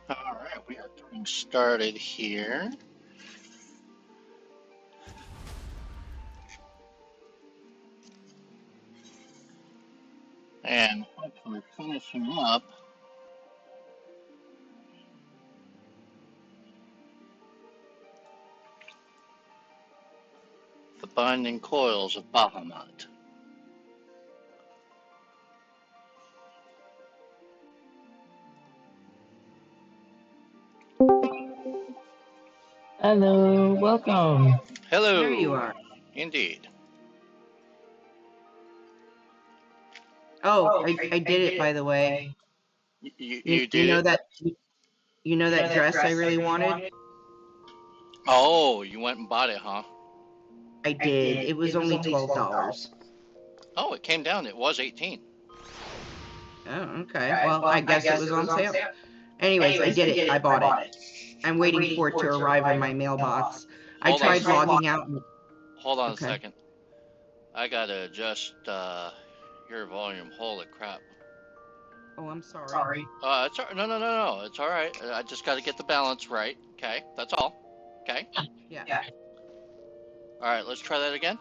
All right, we are getting started here. And hopefully finishing up the binding coils of Bahamut. Hello, welcome. Hello. There you are. Indeed. Oh, I did it, by the way. You You did know it? that dress I really wanted? Oh, you went and bought it, huh? I did. It was only $12. Oh, it came down. It was 18. Oh, okay. Well, I guess it was on sale. Anyways, I did it. I bought it. I'm waiting for it to arrive in my mailbox. I tried logging out. Hold on a Okay. second. I gotta adjust your volume. Holy crap. Oh, I'm sorry. It's no. It's all right. I just got to get the balance right. Okay, that's all. Okay. Yeah. All right, let's try that again.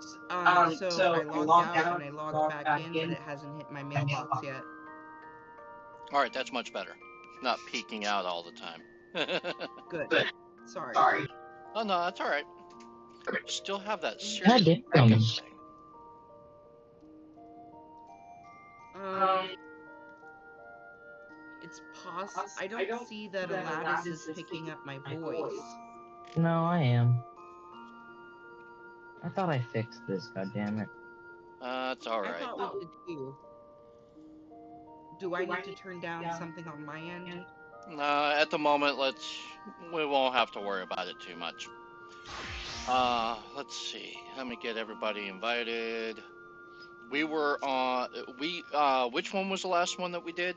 So I logged out and I logged back in, but it hasn't hit my mailbox yet. All right, that's much better. Not peeking out all the time. Good. Sorry. Oh no, that's all right. Still have that How serious did backup come? thing. It's possible. I don't see that Aladdis is picking up my voice. No, I am. I thought I fixed this, goddammit. It's all I right. thought we did too. Do I need to turn down something on my end? At the moment, we won't have to worry about it too much. Let's see. Let me get everybody invited. We were on. Which one was the last one that we did?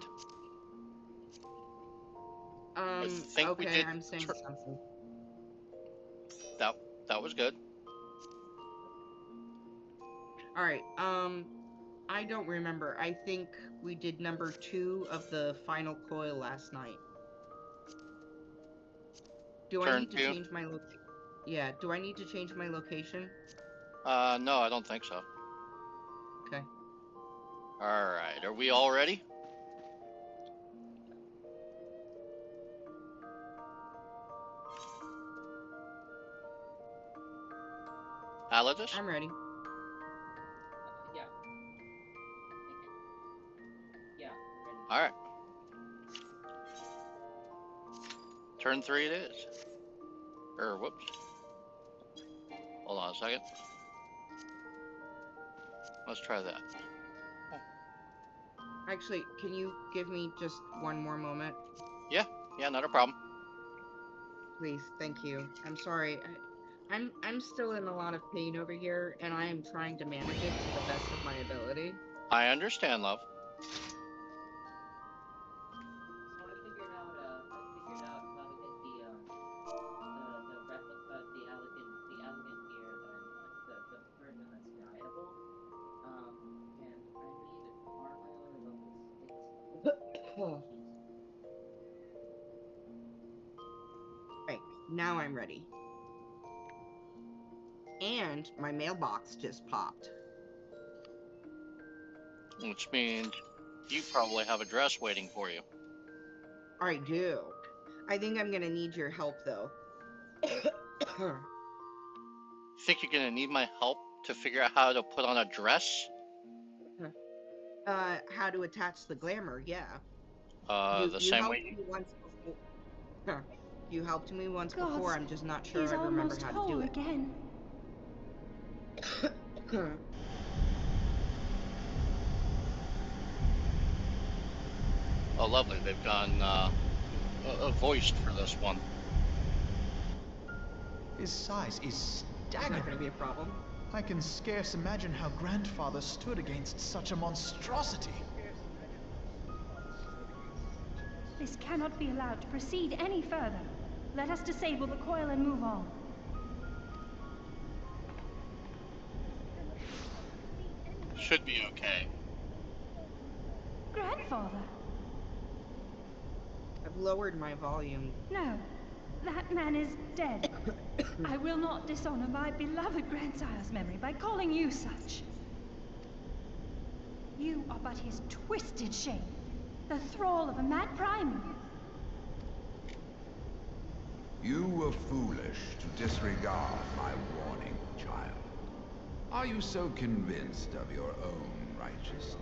I think okay, we did. I'm saying something. That was good. All right. I don't remember. I think we did number 2 of the final coil last night. Do I need to change my location? Yeah. Do I need to change my location? No, I don't think so. Okay. All right. Are we all ready? Aladdis? I'm ready. Yeah. All right. Turn 3 it is. Whoops. Hold on a second. Let's try that. Actually, can you give me just one more moment? Yeah, not a problem. Please, thank you. I'm sorry. I'm still in a lot of pain over here, and I am trying to manage it to the best of my ability. I understand, love. So I figured out how to get the elegant gear that I want, the version that's rideable. And I need armor level 6. Right, now I'm ready. And my mailbox just popped. Which means you probably have a dress waiting for you. I do. I think I'm gonna need your help, though. Think you're gonna need my help to figure out how to put on a dress? How to attach the glamour, yeah. The same way. You helped me once before, I'm just not sure I remember how to do it. Again. Oh, lovely. They've gone voiced for this one. His size is That's not staggering. gonna be a problem. I can scarce imagine how grandfather stood against such a monstrosity. This cannot be allowed to proceed any further. Let us disable the coil and move on. Should be okay. Grandfather! I've lowered my volume. No, that man is dead. I will not dishonor my beloved grandsire's memory by calling you such. You are but his twisted shape, the thrall of a mad primal. You were foolish to disregard my warning, child. Are you so convinced of your own righteousness?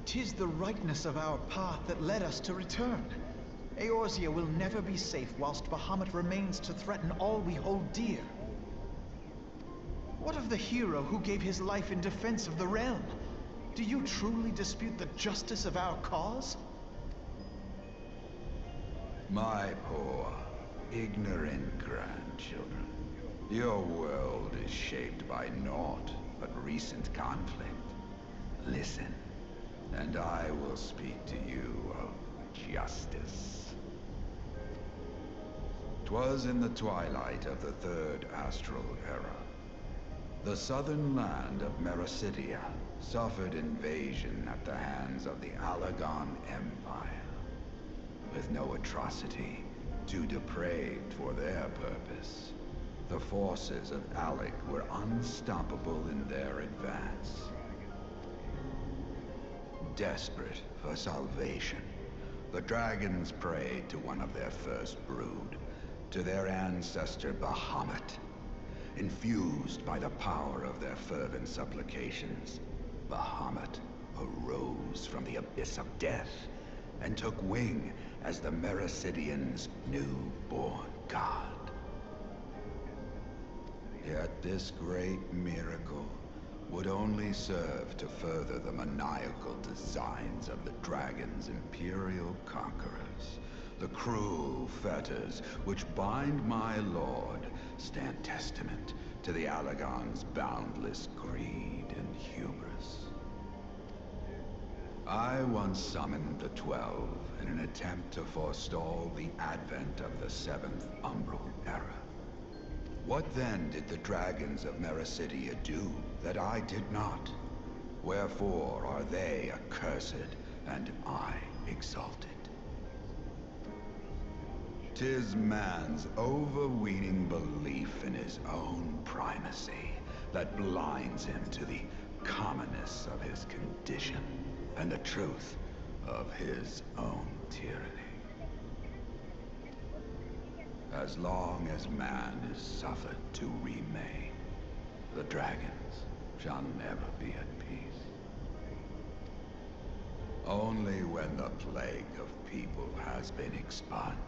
'Tis the rightness of our path that led us to return. Eorzea will never be safe whilst Bahamut remains to threaten all we hold dear. What of the hero who gave his life in defense of the realm? Do you truly dispute the justice of our cause? My poor, ignorant grandchildren. Your world is shaped by naught but recent conflict. Listen, and I will speak to you of justice. 'Twas in the twilight of the third astral era. The southern land of Mericidia suffered invasion at the hands of the Alagon Empire. With no atrocity too depraved for their purpose, the forces of Alec were unstoppable in their advance. Desperate for salvation, the dragons prayed to one of their first brood, to their ancestor Bahamut. Infused by the power of their fervent supplications, Bahamut arose from the abyss of death and took wing as the Mericidians' newborn god. Yet this great miracle would only serve to further the maniacal designs of the dragon's imperial conquerors. The cruel fetters which bind my lord stand testament to the Alagon's boundless greed and hubris. I once summoned the 12 in an attempt to forestall the advent of the 7th Umbral Era. What then did the dragons of Mericidia do that I did not? Wherefore are they accursed and I exalted? 'Tis man's overweening belief in his own primacy that blinds him to the commonness of his condition and the truth of his own tyranny. As long as man is suffered to remain, the dragons shall never be at peace. Only when the plague of people has been expunged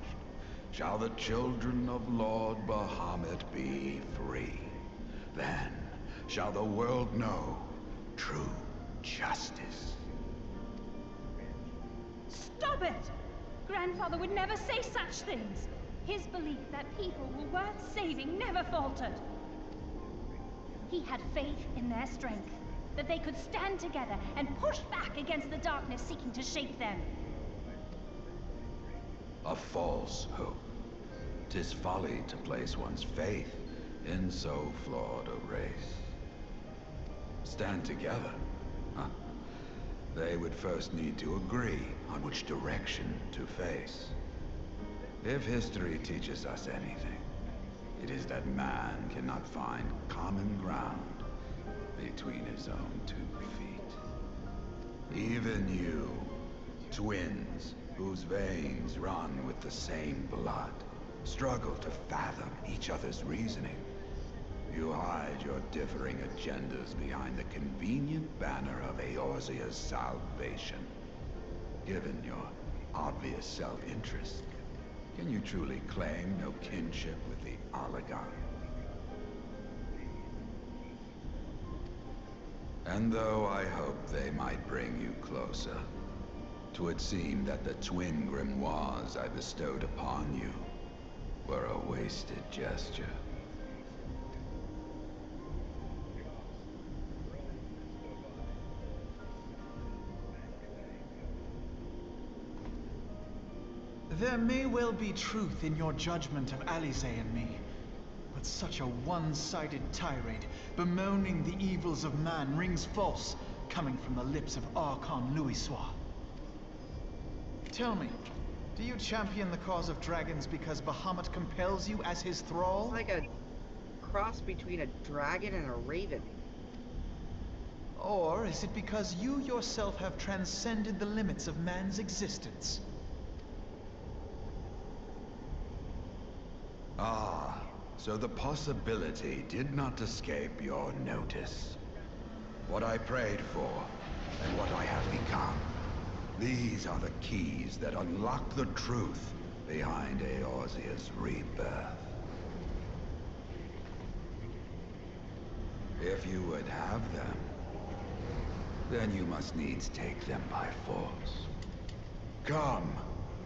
shall the children of Lord Bahamut be free. Then shall the world know true justice. Stop it! Grandfather would never say such things. His belief that people were worth saving never faltered. He had faith in their strength, that they could stand together and push back against the darkness seeking to shape them. A false hope. 'Tis folly to place one's faith in so flawed a race. Stand together? Huh. They would first need to agree on which direction to face. If history teaches us anything, it is that man cannot find common ground between his own 2 feet. Even you, twins whose veins run with the same blood, struggle to fathom each other's reasoning. You hide your differing agendas behind the convenient banner of Eorzea's salvation. Given your obvious self-interest, can you truly claim no kinship with the Alagon? And though I hope they might bring you closer, 'twould seem that the twin grimoires I bestowed upon you were a wasted gesture. There may well be truth in your judgment of Alize and me, but such a one-sided tirade bemoaning the evils of man rings false coming from the lips of Archon Louisoix. Tell me, do you champion the cause of dragons because Bahamut compels you as his thrall? It's like a cross between a dragon and a raven. Or is it because you yourself have transcended the limits of man's existence? Ah, so the possibility did not escape your notice. What I prayed for, and what I have become. These are the keys that unlock the truth behind Eorzea's rebirth. If you would have them, then you must needs take them by force. Come,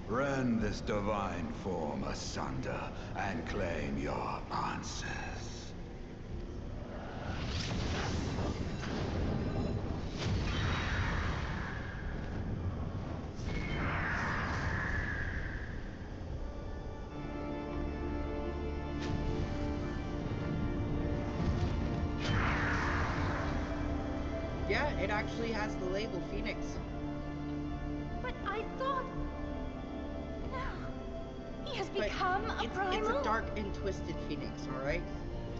rend this divine form asunder and claim your answers. Yeah, it actually has the label Phoenix. But I thought... No. He has become a primal? It's a dark and twisted Phoenix, alright?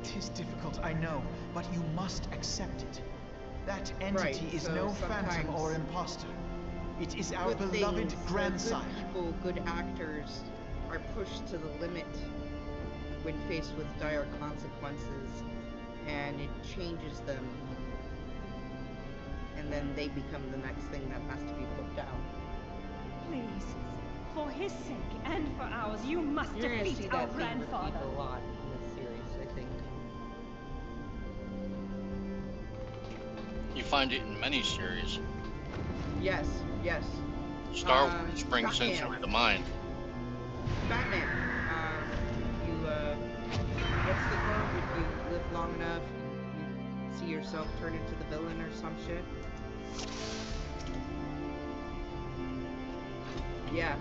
It is difficult, I know, but you must accept it. That entity Right, is so no phantom sometimes or imposter. It is our Good beloved things, grandsire. good people, good actors are pushed to the limit when faced with dire consequences, and it changes them, and then they become the next thing that has to be put down. Please, for his sake and for ours, you must You're gonna see defeat our that theme repeat grandfather. a lot in this series, I think. You find it in many series. Yes, yes. Star Wars brings Batman. essentially to mind. Batman. What's the quote? If you live long enough, you see yourself turn into the villain or some shit. Yeah.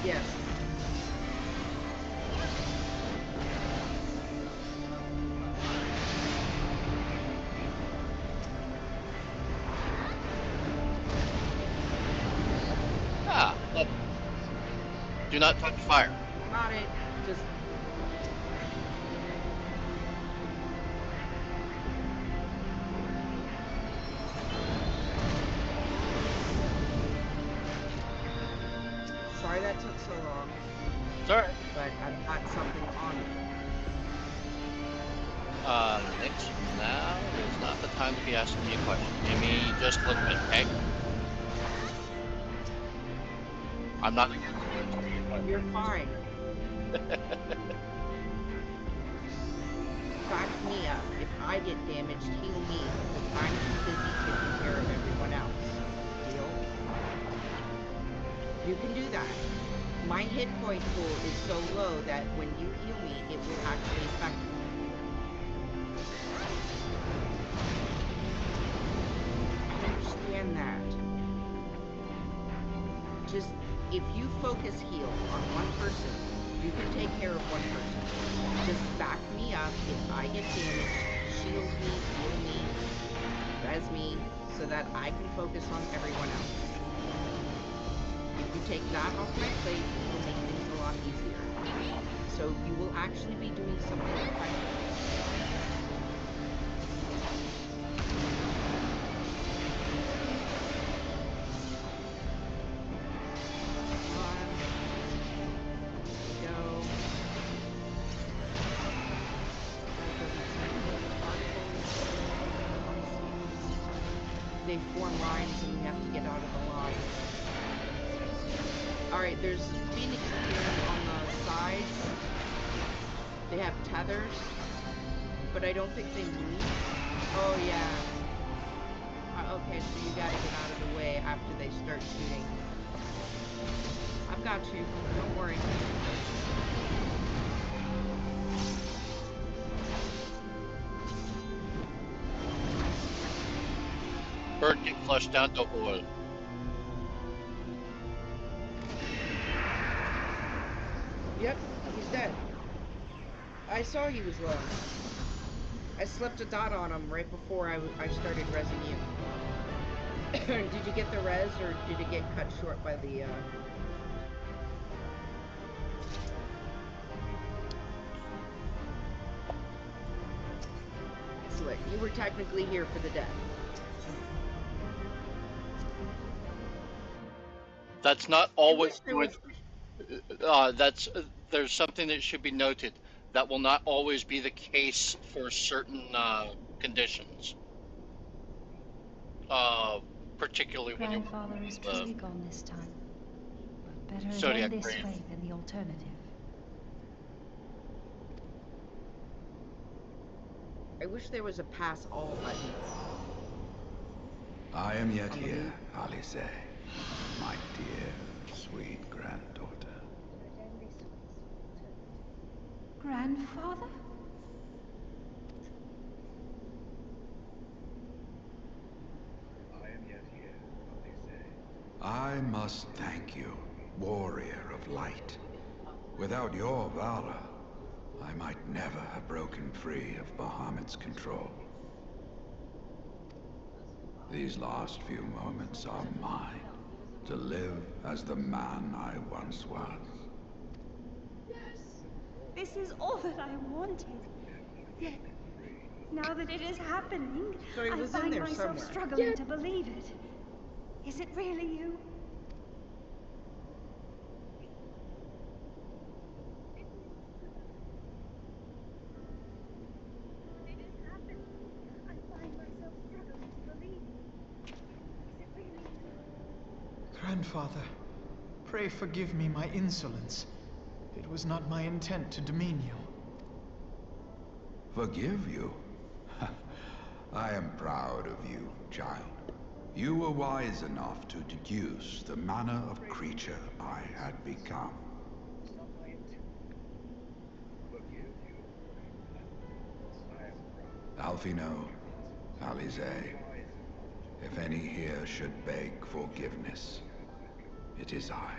Yes. Ah, love it. Do not touch fire. Not it. Just. Sorry that took so long, Sorry. but I've got something on it. Next, now is not the time to be asking me a question. Give me just a little bit, okay? I'm not. You're fine. Back me up. If I get damaged, heal me, because I'm too busy taking care of everyone else. Deal? You can do that. My hit point pool is so low that when you heal me, it will actually affect me. I understand that. Just, if you focus heal on one person, you can take care of one person. Just back me up if I get damaged, shield me, heal me, res me, so that I can focus on everyone else. If you take that off my plate, it will make things a lot easier. So you will actually be doing something effective. They form lines and we have to get out of the line. Alright, there's Phoenix appearing on the sides. They have tethers, but I don't think they move. Oh yeah. Okay, so you gotta get out of the way after they start shooting. I've got got you. Don't worry. Bird get flushed down to oil. Yep, he's dead. I saw he was low. I slept a dot on him right before I started rezzing you. Did you get the res, or did it get cut short by the, Excellent. You were technically here for the death. That's not always there was- there's something that should be noted. That will not always be the case for certain conditions. Particularly when you're Grandfather is truly gone this time. But better Zodiac again this brave. way than the alternative. I wish there was a pass all button. I am yet here, Alice, my dear, sweet granddaughter. Grandfather? I must thank you, warrior of light. Without your valor, I might never have broken free of Bahamut's control. These last few moments are mine, to live as the man I once was. This is all that I wanted. Yet, now that it is happening, So he I was in find there myself somewhere. struggling to believe it. Is it really you? It is happening. I find myself struggling to believe it. Is it really you? Grandfather, pray forgive me my insolence. It was not my intent to demean you. Forgive you? I am proud of you, child. You were wise enough to deduce the manner of creature I had become. Alfino, Alize, if any here should beg forgiveness, it is I.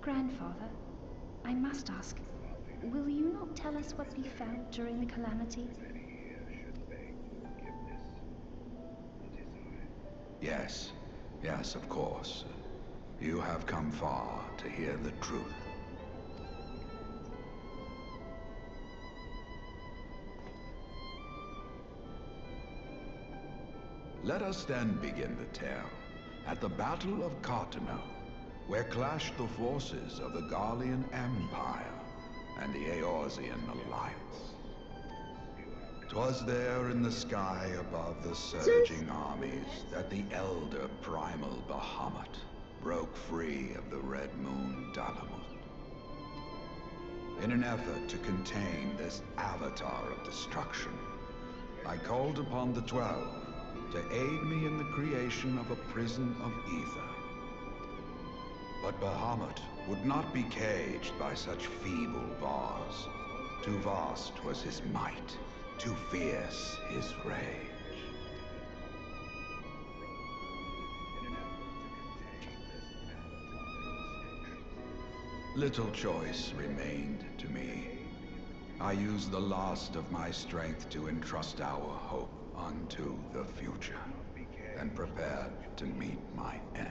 Grandfather, I must ask, will you not tell us what befell during the calamity? Yes, yes, of course. You have come far to hear the truth. Let us then begin the tale at the Battle of Cartano, where clashed the forces of the Garlean Empire and the Eorzean Alliance. 'Twas there in the sky above the surging armies that the elder primal Bahamut broke free of the Red Moon Bahamut. In an effort to contain this avatar of destruction, I called upon the 12 to aid me in the creation of a prison of ether. But Bahamut would not be caged by such feeble bars. Too vast was his might, too fierce his rage. Little choice remained to me. I used the last of my strength to entrust our hope unto the future, and prepared to meet my end.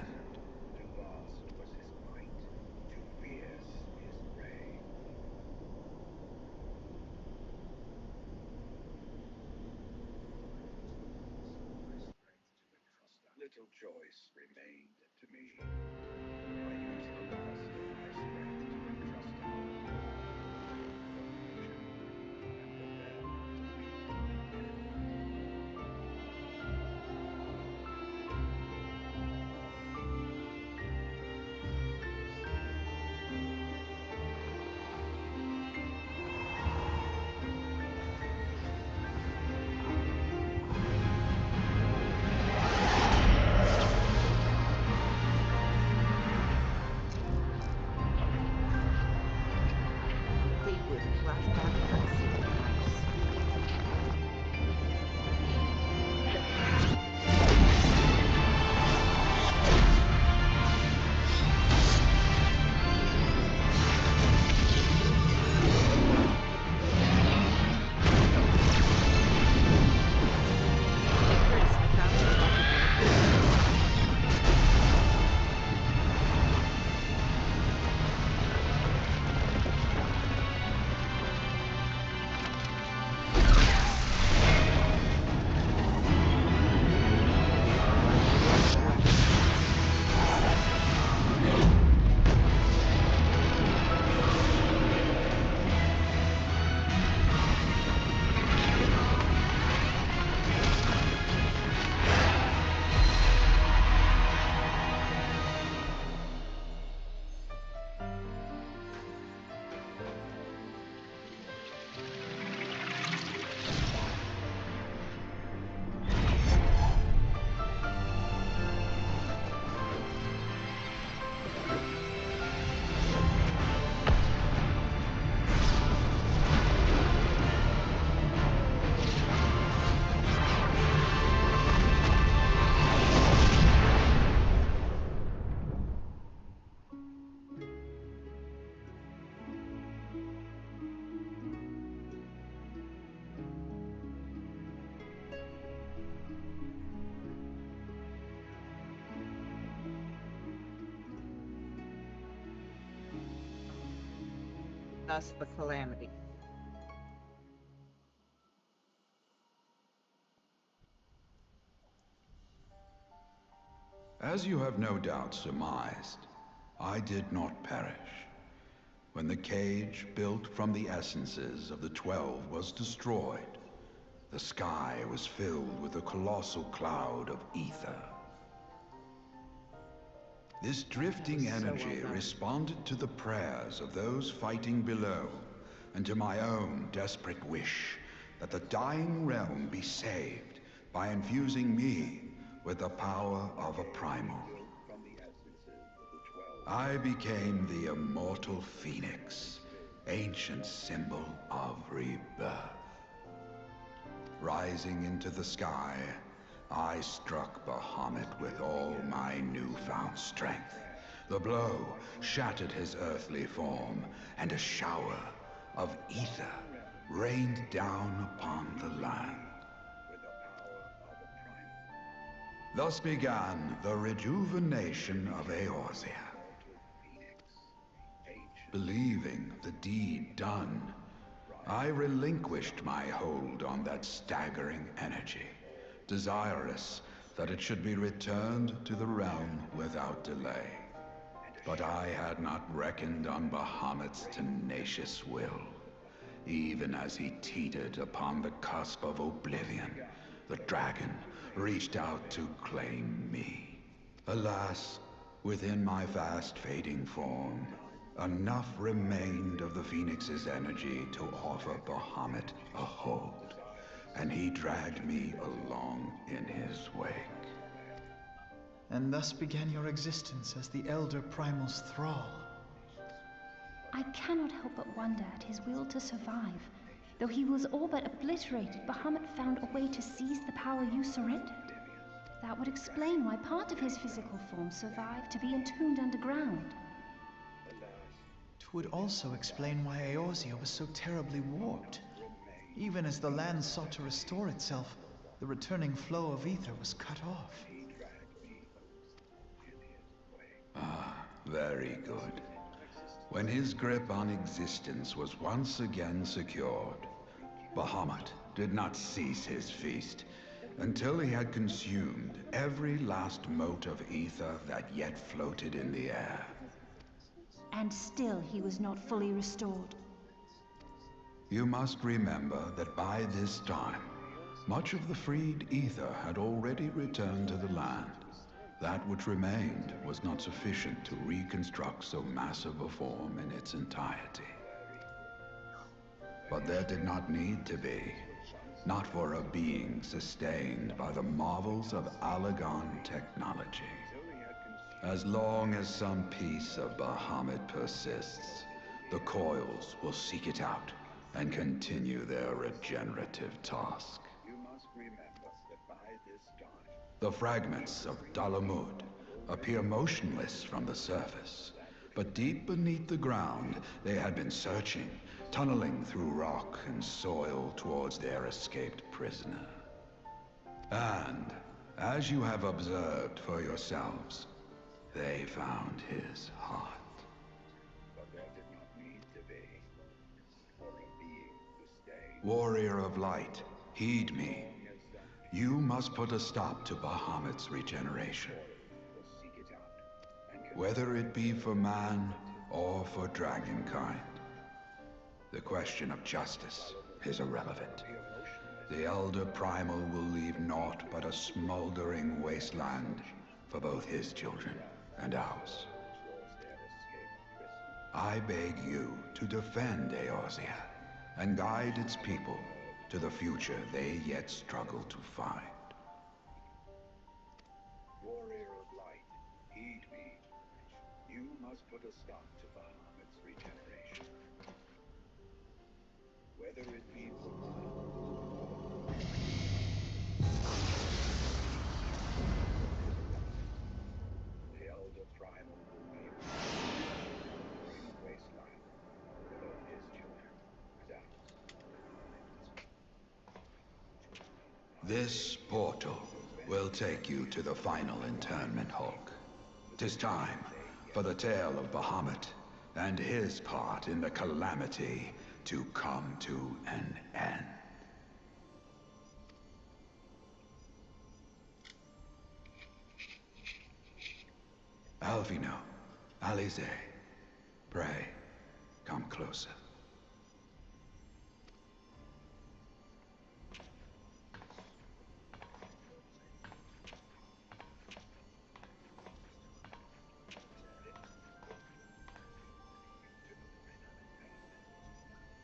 Little choice remained to me. I used the last of my strength to entrust our thus the calamity. As you have no doubt surmised, I did not perish. When the cage built from the essences of the 12 was destroyed, the sky was filled with a colossal cloud of ether. This drifting energy responded to the prayers of those fighting below, and to my own desperate wish that the dying realm be saved by infusing me with the power of a primal. I became the immortal phoenix, ancient symbol of rebirth. Rising into the sky, I struck Bahamut with all my newfound strength. The blow shattered his earthly form, and a shower of ether rained down upon the land. Thus began the rejuvenation of Eorzea. Believing the deed done, I relinquished my hold on that staggering energy, desirous that it should be returned to the realm without delay. But I had not reckoned on Bahamut's tenacious will. Even as he teetered upon the cusp of oblivion, the dragon reached out to claim me. Alas, within my fast fading form, enough remained of the Phoenix's energy to offer Bahamut a hold, and he dragged me along in his wake. And thus began your existence as the Elder Primal's thrall. I cannot help but wonder at his will to survive. Though he was all but obliterated, Bahamut found a way to seize the power you surrendered. That would explain why part of his physical form survived to be entombed underground. It would also explain why Eorzea was so terribly warped. Even as the land sought to restore itself, the returning flow of ether was cut off. Ah, very good. When his grip on existence was once again secured, Bahamut did not cease his feast until he had consumed every last mote of ether that yet floated in the air. And still he was not fully restored. You must remember that by this time, much of the freed ether had already returned to the land. That which remained was not sufficient to reconstruct so massive a form in its entirety. But there did not need to be. Not for a being sustained by the marvels of Allagan technology. As long as some piece of Bahamut persists, the Coils will seek it out and continue their regenerative task. The fragments of Bahamut appear motionless from the surface, but deep beneath the ground they had been searching, tunneling through rock and soil towards their escaped prisoner. And, as you have observed for yourselves, they found his heart. But there did not need to be for a being to stay. Warrior of Light, heed me. You must put a stop to Bahamut's regeneration. Whether it be for man or for dragonkind. The question of justice is irrelevant. The Elder Primal will leave naught but a smoldering wasteland for both his children and ours. I beg you to defend Eorzea and guide its people to the future they yet struggle to find. Warrior of Light, heed me. You must put a stop to Bahamut's regeneration. Whether it be for the Elder Primal will leave a wasteland for both his children and ours. This portal will take you to the final internment hulk. 'Tis time for the tale of Bahamut and his part in the calamity to come to an end. Alvino, Alize, pray, come closer.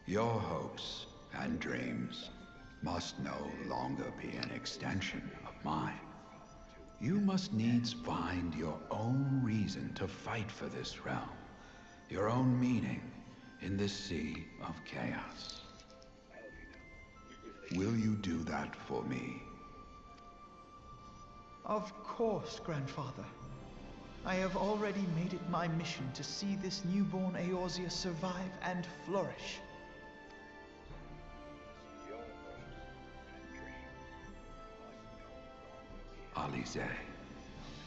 Your hopes and dreams must no longer be an extension of mine. You must needs find your own reason to fight for this realm, your own meaning in this sea of chaos. Will you do that for me? Of course, Grandfather. I have already made it my mission to see this newborn Eorzea survive and flourish. Alize,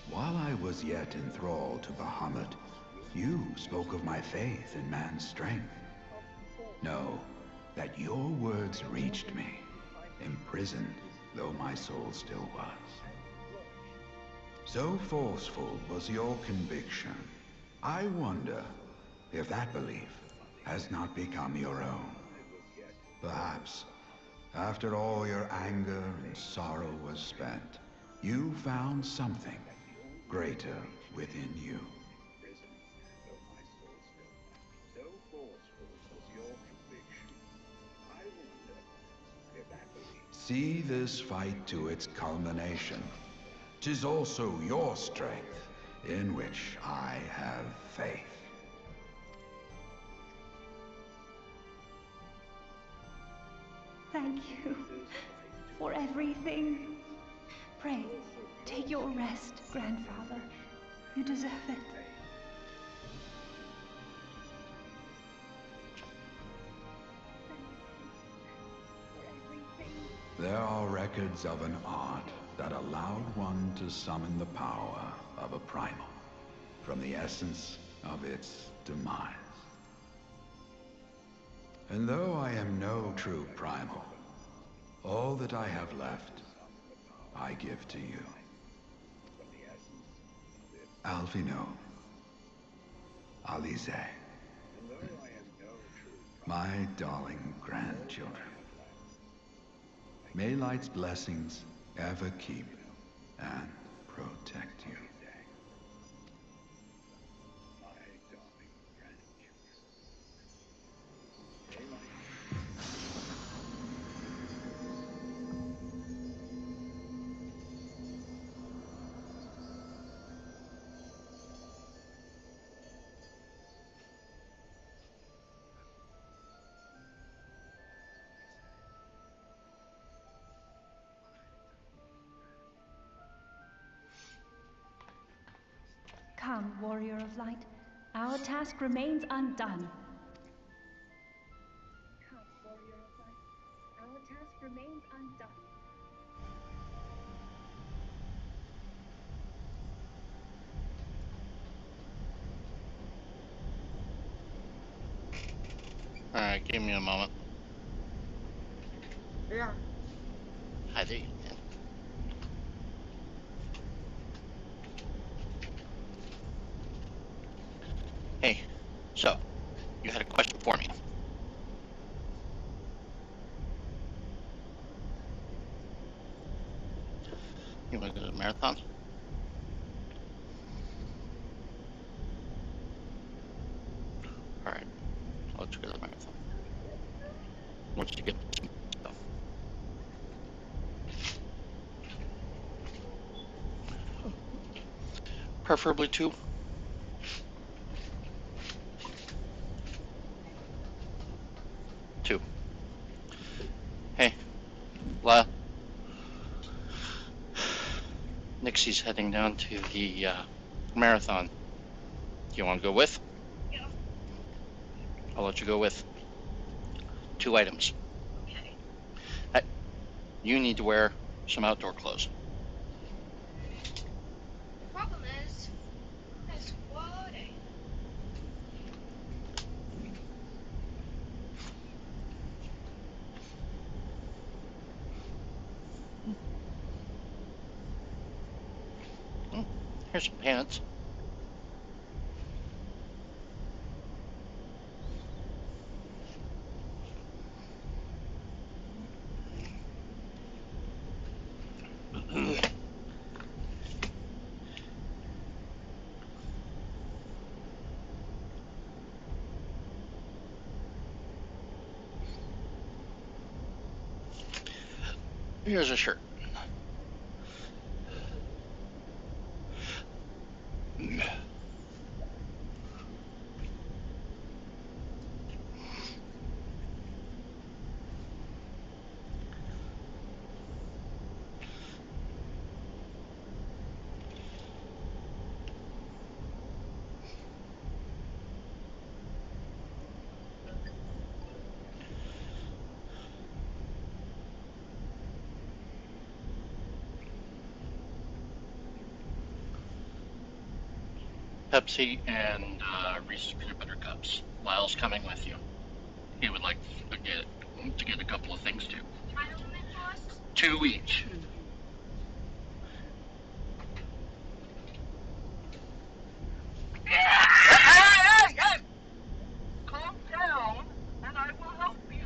while I was yet enthralled to Bahamut, you spoke of my faith in man's strength. Know that your words reached me, imprisoned though my soul still was. So forceful was your conviction, I wonder if that belief has not become your own. Perhaps, after all your anger and sorrow was spent, you found something greater within you. See this fight to its culmination. 'Tis also your strength in which I have faith. Thank you for everything. Pray, take your rest, Grandfather. You deserve it. There are records of an art that allowed one to summon the power of a primal from the essence of its demise. And though I am no true primal, all that I have left, I give to you. Alvino, Alize, my darling grandchildren. May light's blessings ever keep and protect you. Come, warrior of light. Our task remains undone. Come, warrior of light. Our task remains undone. Alright, give me a moment. Yeah. Hi there. Hey, so, you had a question for me. You want to go to the marathon? Alright, let's go to the marathon. Once you get some stuff. Preferably 2. Hey, La. Nixie's heading down to the marathon. Do you want to go with? Yeah. I'll let you go with 2 items. Okay. You need to wear some outdoor clothes. The problem is, it's flooding. Here's some pants. Here's a shirt. Pepsi and Reese's peanut butter cups. Lyle's coming with you. He would like to get a couple of things too. 2 each. Hey! Calm down, and I will help you.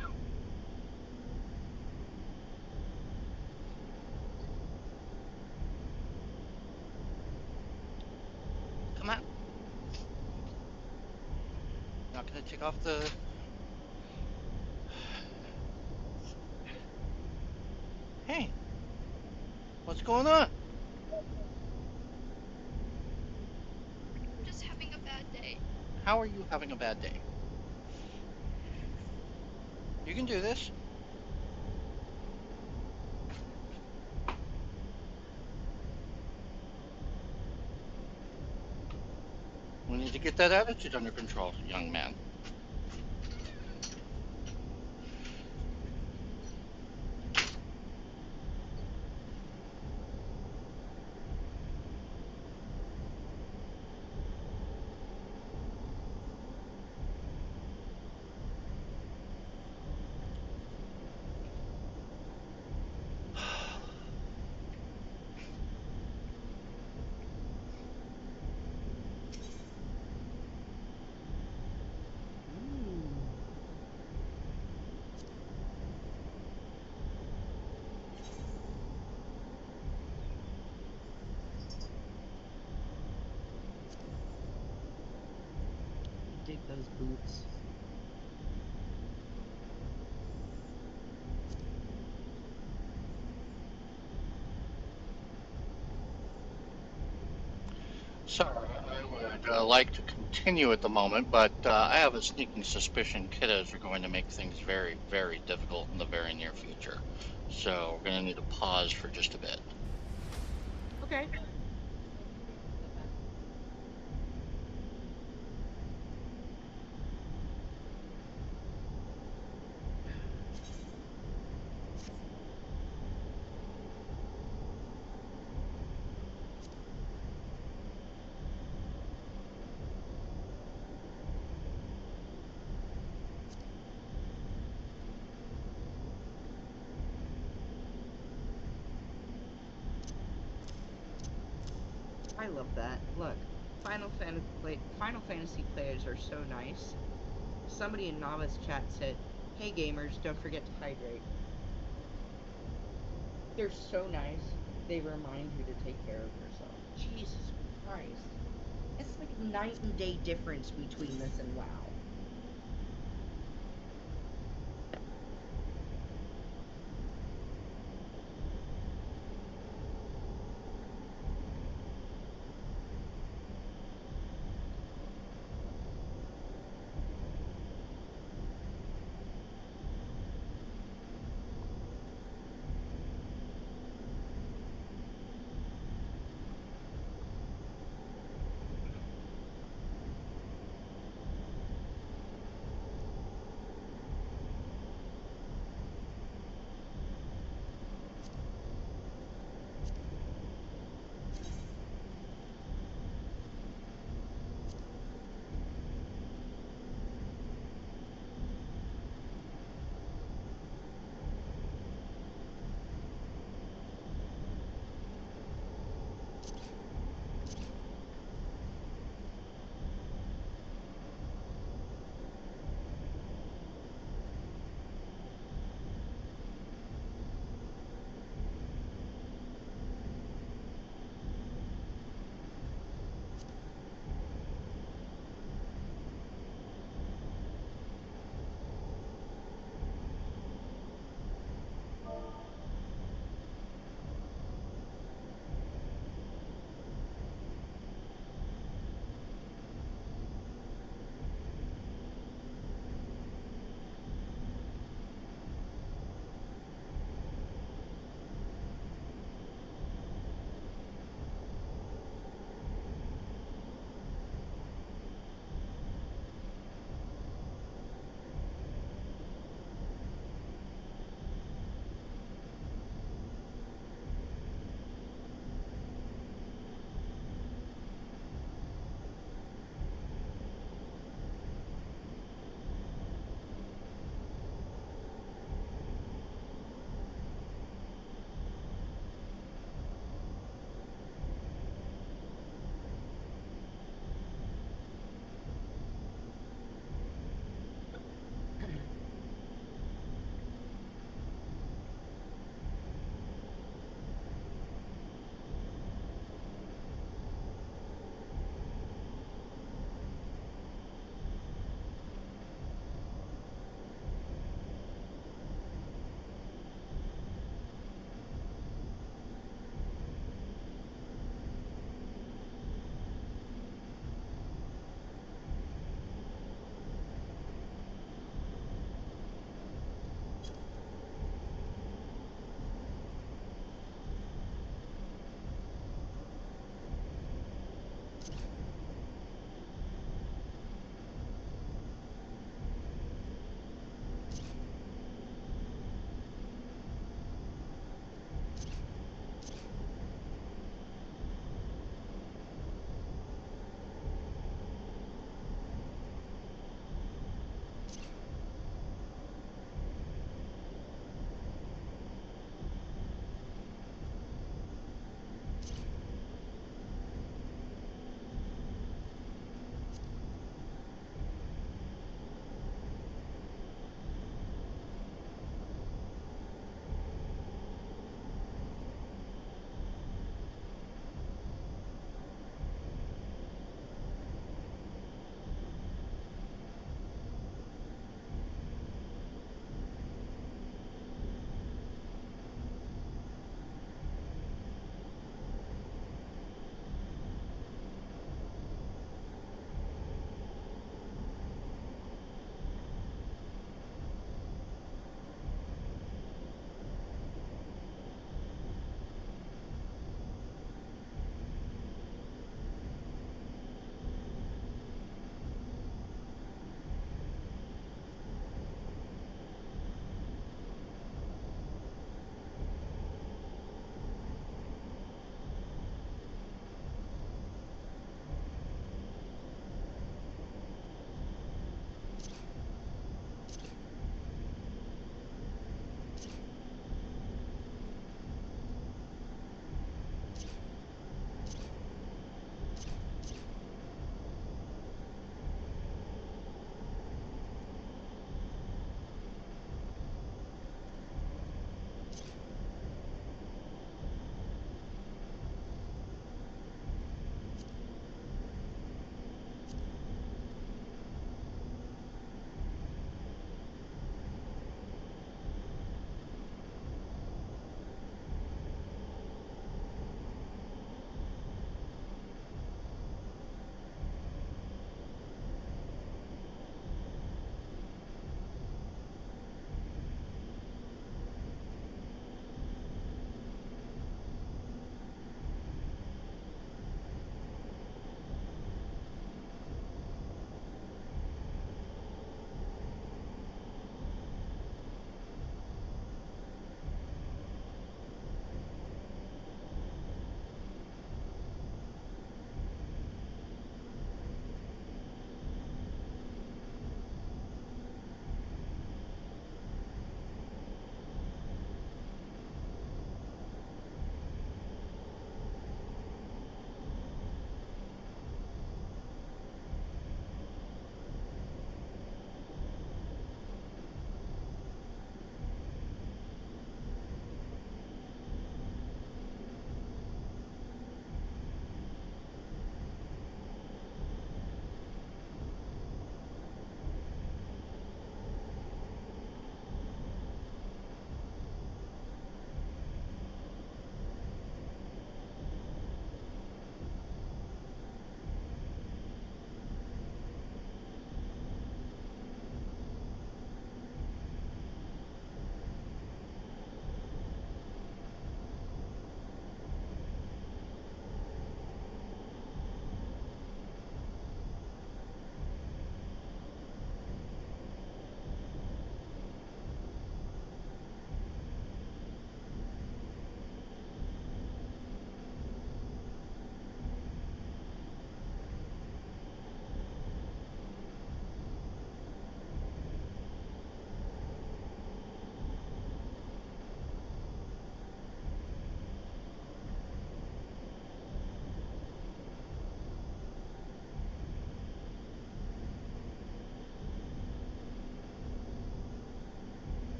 Come on. Not gonna take off the. Hey, what's going on? I'm just having a bad day. How are you having a bad day? You can do this. We need to get that attitude under control, young man. Dig those boots. Sir, I would like to continue at the moment, but I have a sneaking suspicion kiddos are going to make things very, very difficult in the very near future. So we're going to need to pause for just a bit. Okay. I love that. Look, Final Fantasy players are so nice. Somebody in Nava's chat said, "Hey gamers, don't forget to hydrate." They're so nice. They remind you to take care of yourself. Jesus Christ. It's like a night and day difference between this and WoW.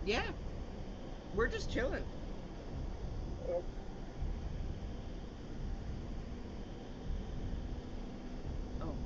Yeah, we're just chilling. Oh,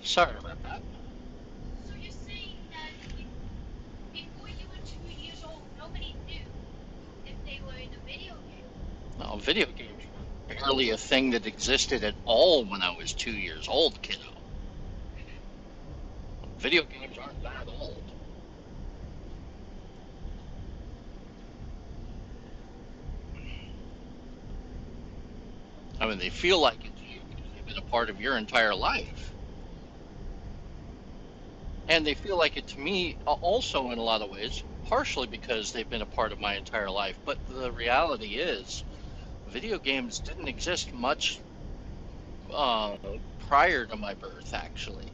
Sorry about that. So you're saying that before you were 2 years old, nobody knew if they were in a video game? No, video games were barely a thing that existed at all when I was 2 years old, kiddo. Video games aren't that old. I mean, they feel like it to you because they've been a part of your entire life. And they feel like it to me also in a lot of ways, partially because they've been a part of my entire life. But the reality is, video games didn't exist much uh, prior to my birth, actually.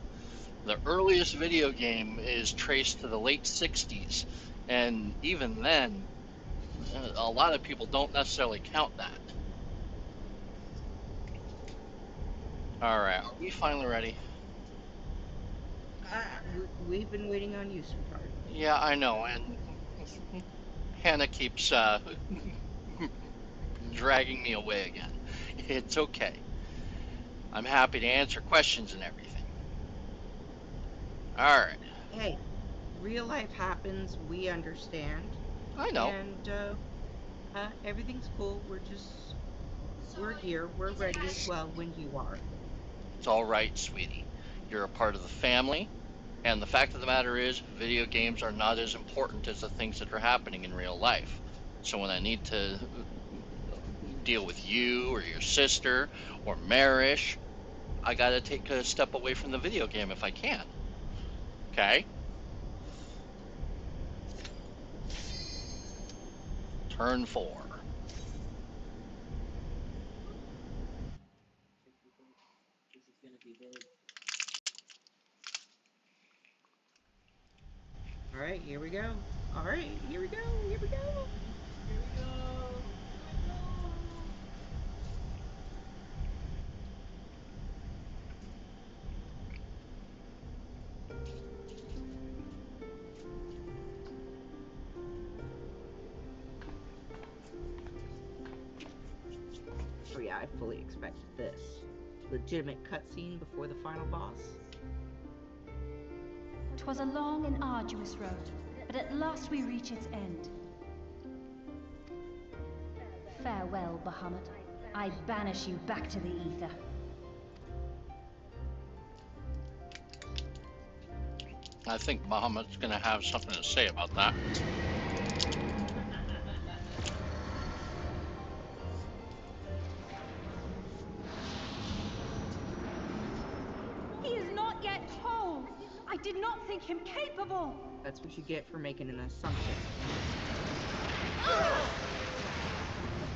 The earliest video game is traced to the late 60s. And even then, a lot of people don't necessarily count that. All right, are we finally ready? We've been waiting on you, sweetheart. Yeah, I know, and Hannah keeps dragging me away again. It's okay. I'm happy to answer questions and everything. All right. Hey, real life happens. We understand, I know. and everything's cool. We're here. We're ready as well when you are. It's all right, sweetie. You're a part of the family, and the fact of the matter is, video games are not as important as the things that are happening in real life. So when I need to deal with you or your sister or Marish, I gotta take a step away from the video game if I can. Okay? Turn 4. This is gonna be big. All right, here we go. All right, here we go. Here we go. Here we go. Here we go. Oh yeah, I fully expected this. Legitimate cutscene before the final boss. 'Twas a long and arduous road, but at last we reach its end. Farewell, Bahamut. I banish you back to the ether. I think Bahamut's gonna have something to say about that. He is not yet whole. I did not think him capable. That's what you get for making an assumption.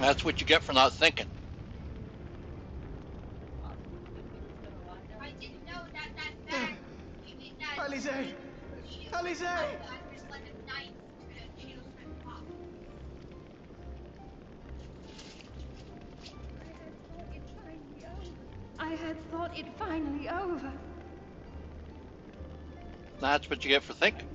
That's what you get for not thinking. I didn't know that bag that Alize! shield Alize! was like a knife to shield strip off. I had thought it finally over. That's what you get for thinking.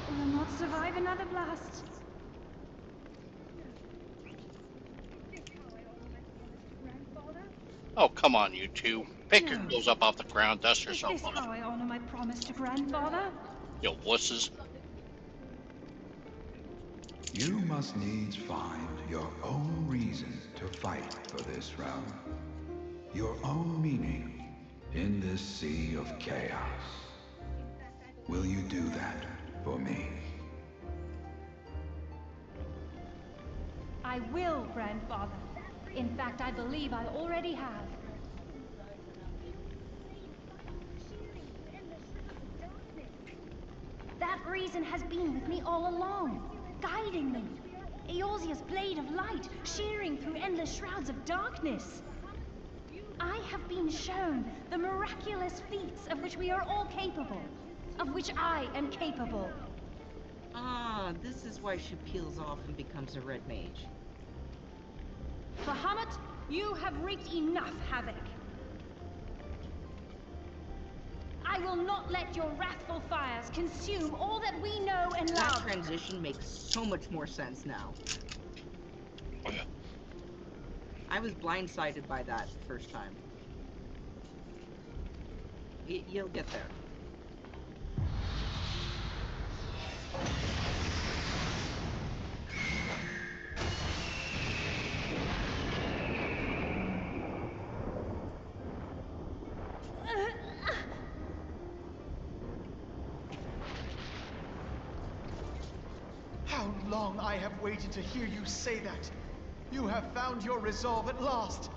Will not survive another blast. Oh, come on, you two. Pick your No. clothes up off the ground, dust Is yourself this off. how I honor my promise to grandfather? You wusses. You must needs find your own reason to fight for this realm. Your own meaning in this sea of chaos. Will you do that for me? I will, grandfather. In fact, I believe I already have. That reason has been with me all along, guiding me. Eorzea's blade of light, shearing through endless shrouds of darkness. I have been shown the miraculous feats of which we are all capable, of which I am capable. Ah, this is why she peels off and becomes a red mage. Bahamut, you have wreaked enough havoc. I will not let your wrathful fires consume all that we know and That love. transition makes so much more sense now. I was blindsided by that the first time. You'll get there. How long I have waited to hear you say that. You have found your resolve at last.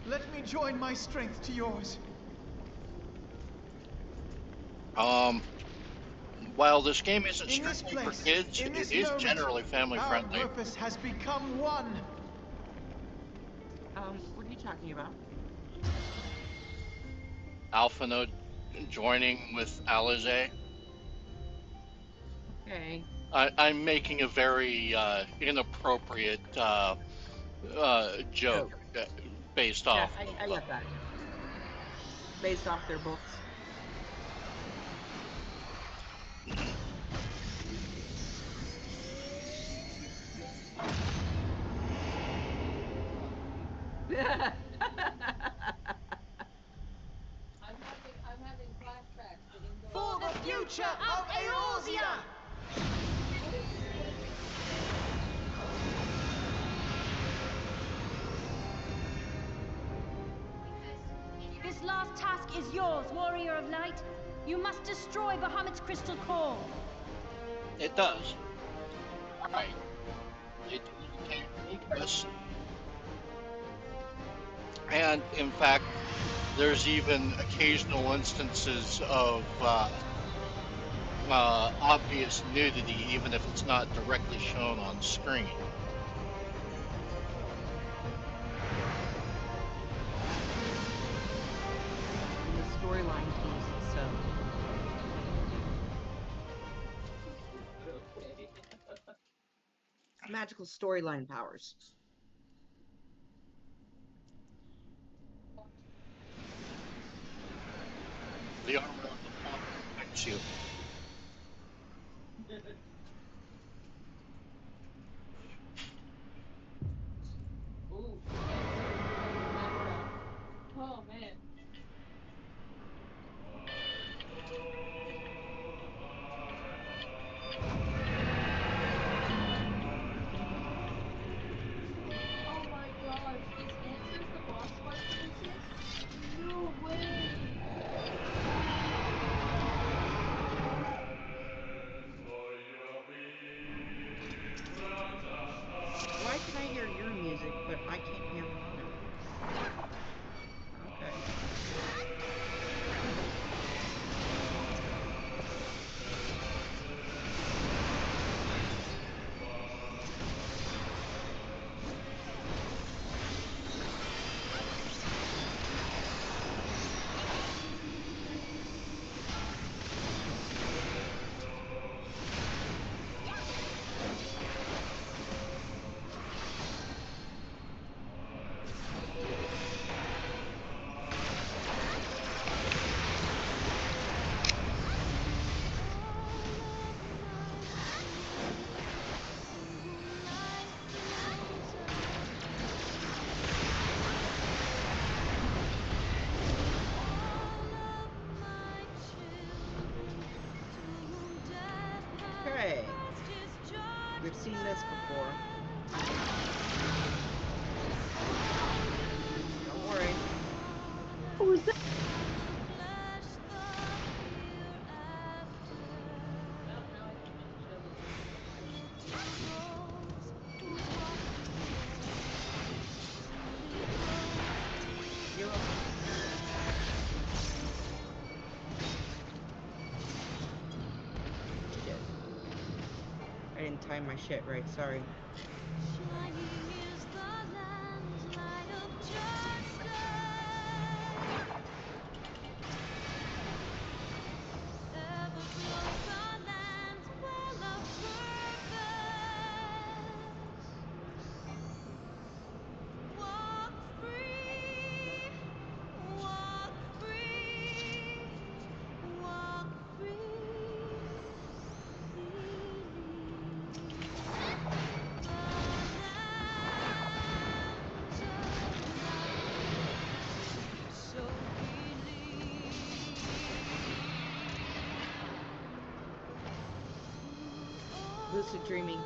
Let me join my strength to yours. While this game isn't In this strictly for place, kids, in it this is moment, generally family our friendly. purpose has become one. What are you talking about? Alpha Node joining with Alize. Okay. I'm making a very inappropriate joke based Yeah, off I of. get that. Based off their books. I'm having flashbacks to Indo. For the future of Eorzea! This last task is yours, Warrior of Light. You must destroy Bahamut's crystal core. It does. Right. It came to us. And in fact, there's even occasional instances of obvious nudity, even if it's not directly shown on screen. And the storyline tease it so. Okay. It's magical storyline powers. The armor of the plot protects you. Ooh. Oh man. Oh my gosh, this answers the boss fight music? No way! Why can I hear your music, but I can't hear mine? Okay. Okay. We've seen this before. Don't worry. Who is that? Now I can finish Shelly. You're shit. I didn't time my shit right, sorry. lucid dreaming.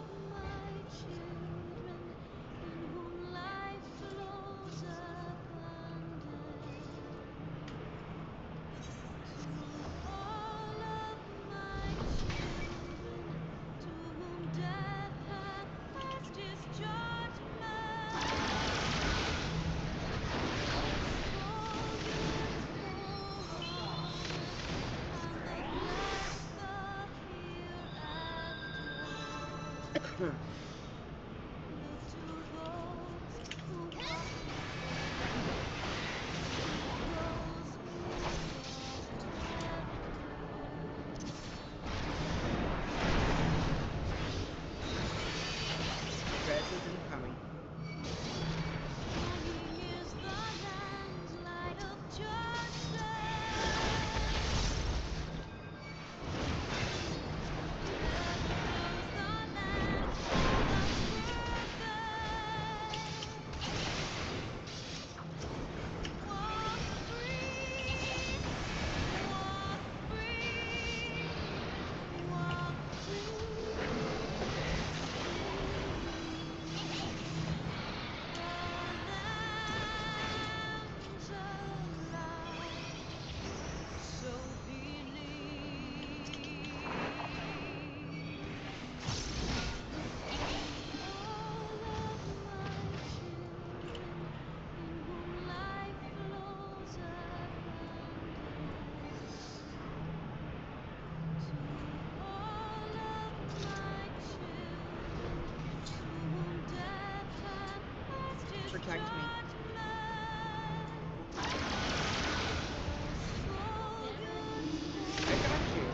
Res is incoming. Protect me. I got you.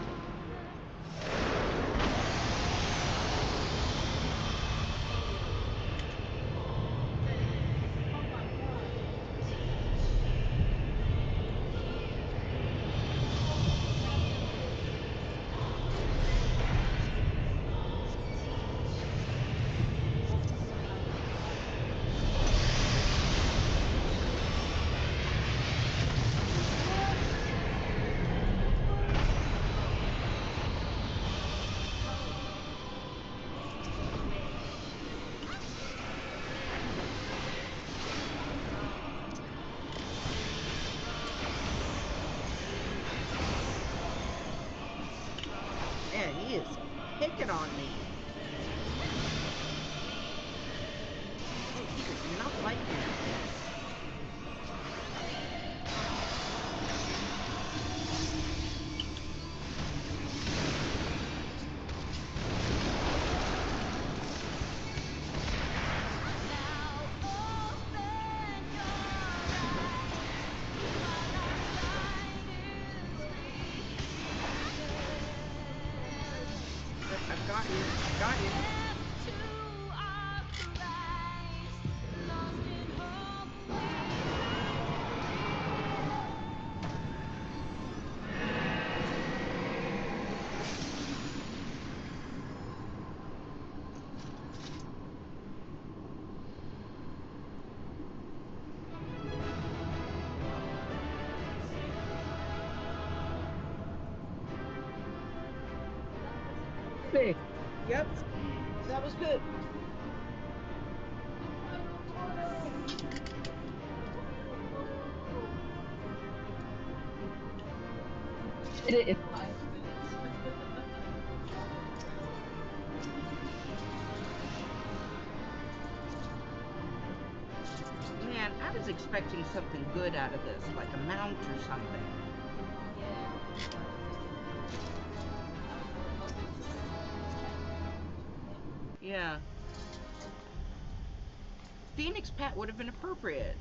Man, he is picking on me. Hey, Peter, you're not liking this. I've got you. Got you. Sick. Yep. That was good. Did it in 5 Man, I was expecting something good out of this, like a mount or something. Yeah. Phoenix Pet would have been appropriate.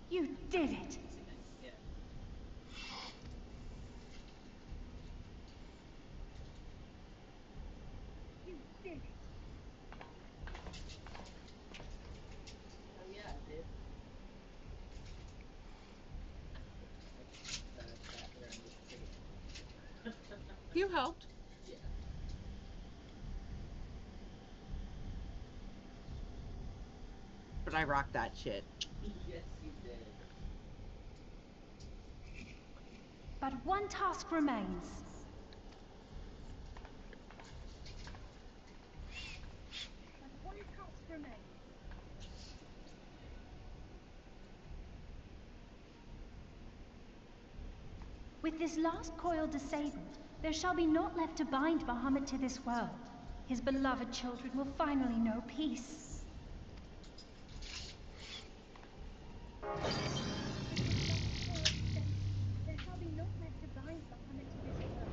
You did it! Yeah. You did it! Oh yeah, I did. Sat there and just take it. You helped. Yeah. But I rocked that shit. Yes, you did. But one task remains. With this last coil disabled, there shall be naught left to bind Bahamut to this world. His beloved children will finally know peace. There shall be naught left to bind Bahamut to this world.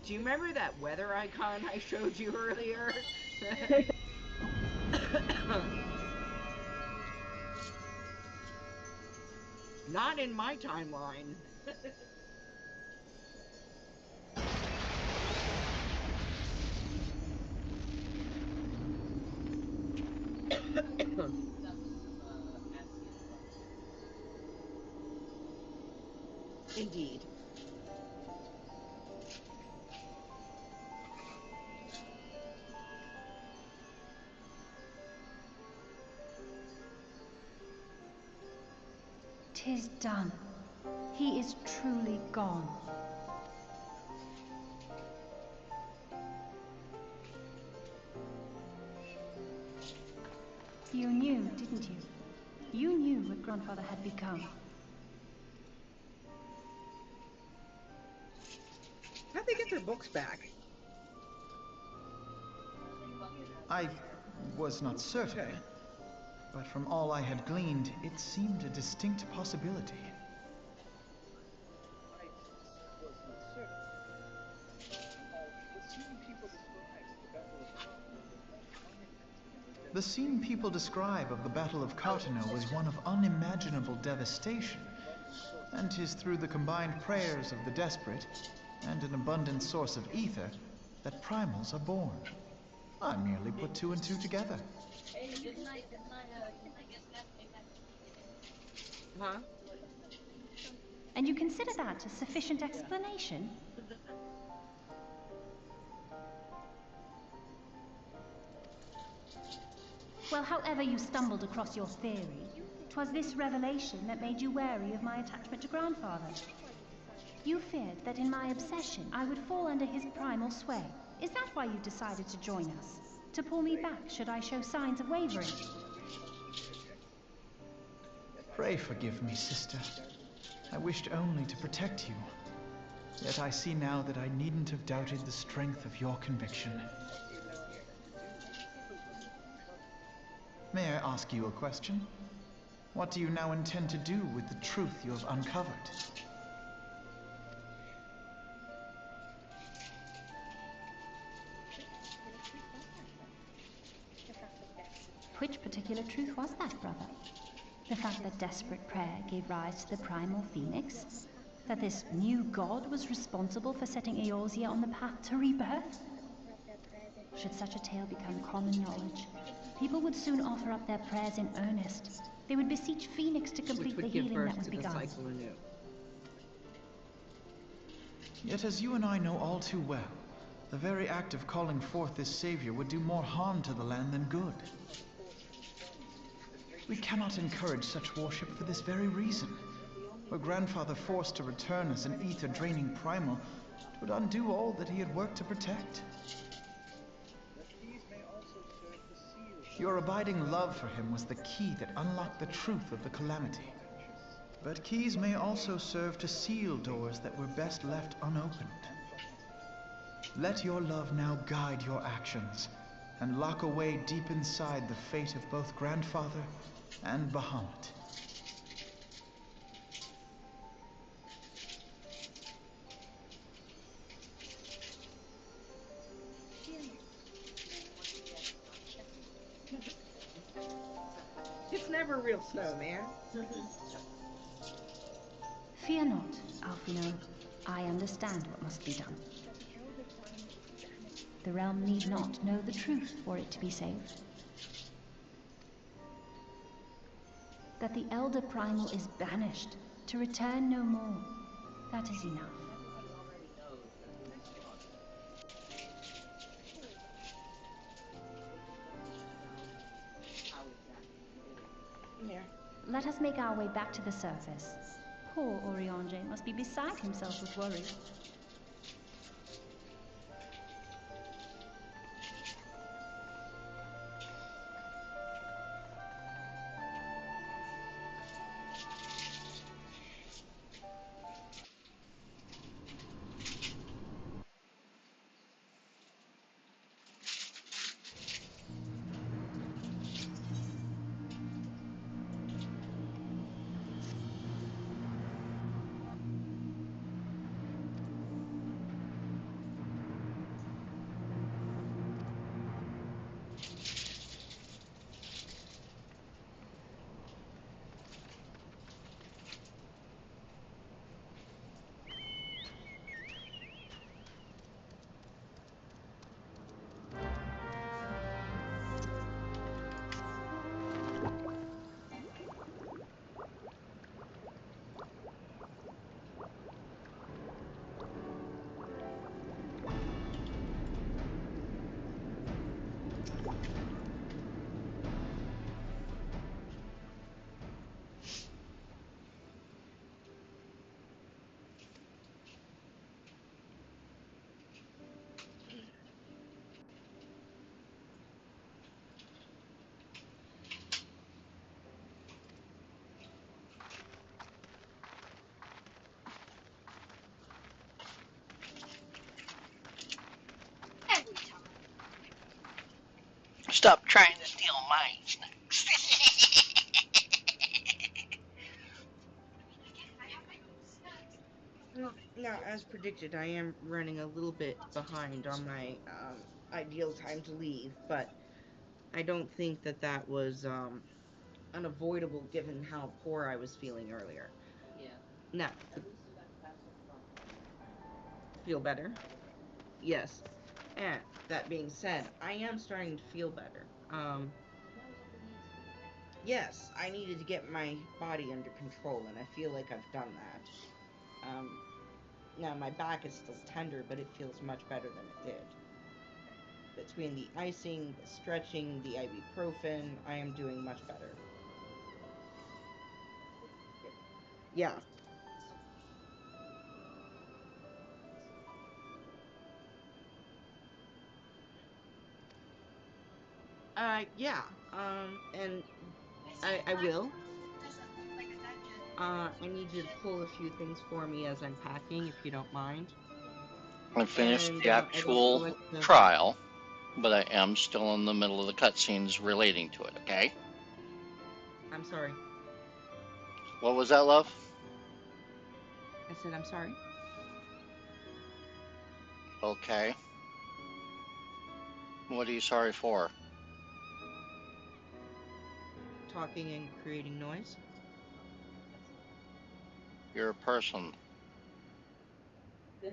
Do you remember that weather icon I showed you earlier? Not in my timeline. Indeed. "'Tis done. He is truly gone." You knew, didn't you? You knew what Grandfather had become. How'd they get their books back? I was not certain, but from all I had gleaned, it seemed a distinct possibility. The scene people describe of the Battle of Cartano was one of unimaginable devastation, and 'tis through the combined prayers of the desperate and an abundant source of ether that primals are born. I merely put two and two together. Huh? And you consider that a sufficient explanation? Well, however you stumbled across your theory, 'twas this revelation that made you wary of my attachment to Grandfather. You feared that in my obsession I would fall under his primal sway. Is that why you decided to join us? To pull me back should I show signs of wavering? Pray forgive me, sister. I wished only to protect you. Yet I see now that I needn't have doubted the strength of your conviction. May I ask you a question? What do you now intend to do with the truth you have uncovered? Which particular truth was that, brother? The fact that desperate prayer gave rise to the primal phoenix? That this new god was responsible for setting Eorzea on the path to rebirth? Should such a tale become common knowledge, people would soon offer up their prayers in earnest. They would beseech Phoenix to complete the healing that was begun. Cycle anew. Yet as you and I know all too well, the very act of calling forth this savior would do more harm to the land than good. We cannot encourage such worship for this very reason. Were Grandfather forced to return as an ether-draining primal, it would undo all that he had worked to protect. Your abiding love for him was the key that unlocked the truth of the calamity. But keys may also serve to seal doors that were best left unopened. Let your love now guide your actions, and lock away deep inside the fate of both Grandfather and Bahamut. It's never real snow, man. Fear not, Alfino. I understand what must be done. The realm need not know the truth for it to be saved. That the Elder Primal is banished, to return no more. That is enough. Everybody already knows that we will slaughter. How exactly it is. Yeah. Let us make our way back to the surface. Poor Oriange must be beside himself with worry. Every time. Stop trying to steal mine, Snacks. I have my own snacks. Now, as predicted, I am running a little bit behind on my ideal time to leave, but I don't think that that was unavoidable given how poor I was feeling earlier. Yeah. Now, At least you got past some trauma. feel better? Yes. And that being said, I am starting to feel better. That was all we need to do. Yes, I needed to get my body under control, and I feel like I've done that. Now my back is still tender, but it feels much better than it did. Between the icing, the stretching, the ibuprofen, I am doing much better. Yeah. Yeah. And I will. I need you to pull a few things for me as I'm packing, if you don't mind. I finished And the I'd also actual like to. trial, but I am still in the middle of the cutscenes relating to it, okay? I'm sorry. What was that, love? I said I'm sorry. Okay. What are you sorry for? Talking and creating noise. You're a person. I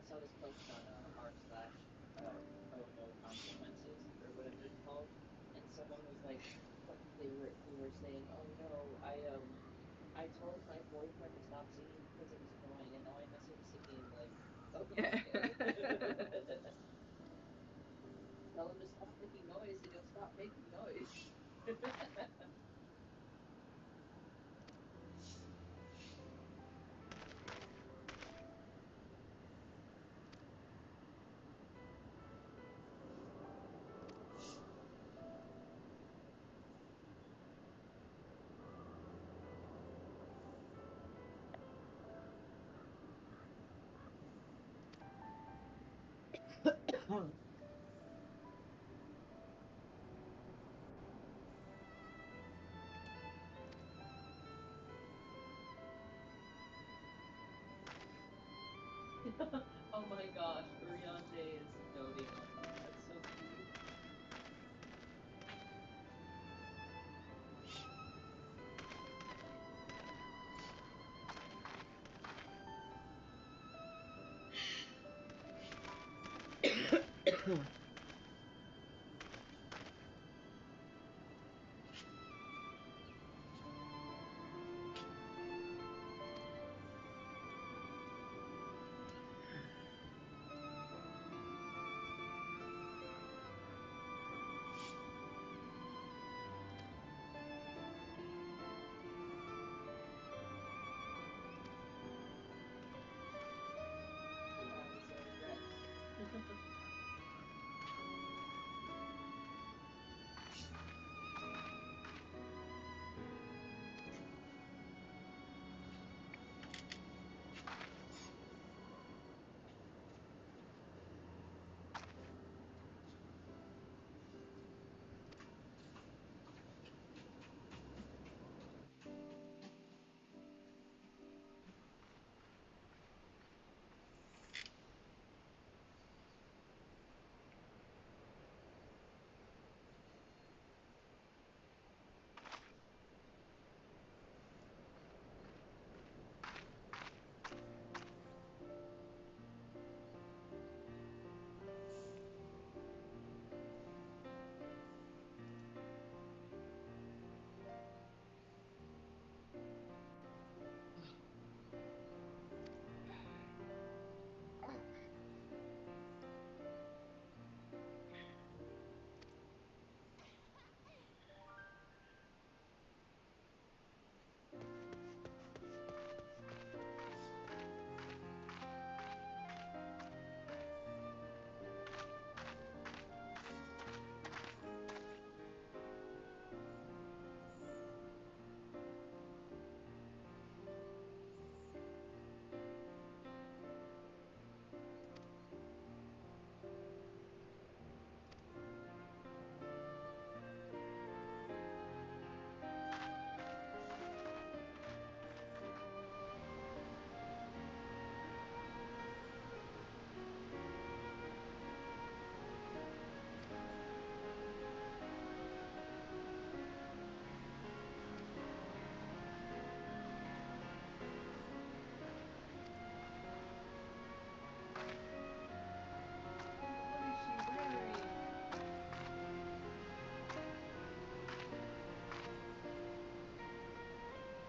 saw this post on r slash oh no consequences or whatever it's called, and someone was like, they were saying, oh no, I told my boyfriend to stop singing because it was annoying, and now I miss him singing. Like, okay, tell him to stop making noise, and he'll stop making noise. Oh my gosh, Urianger is doting on you. That's so cute. Rex. What is she wearing?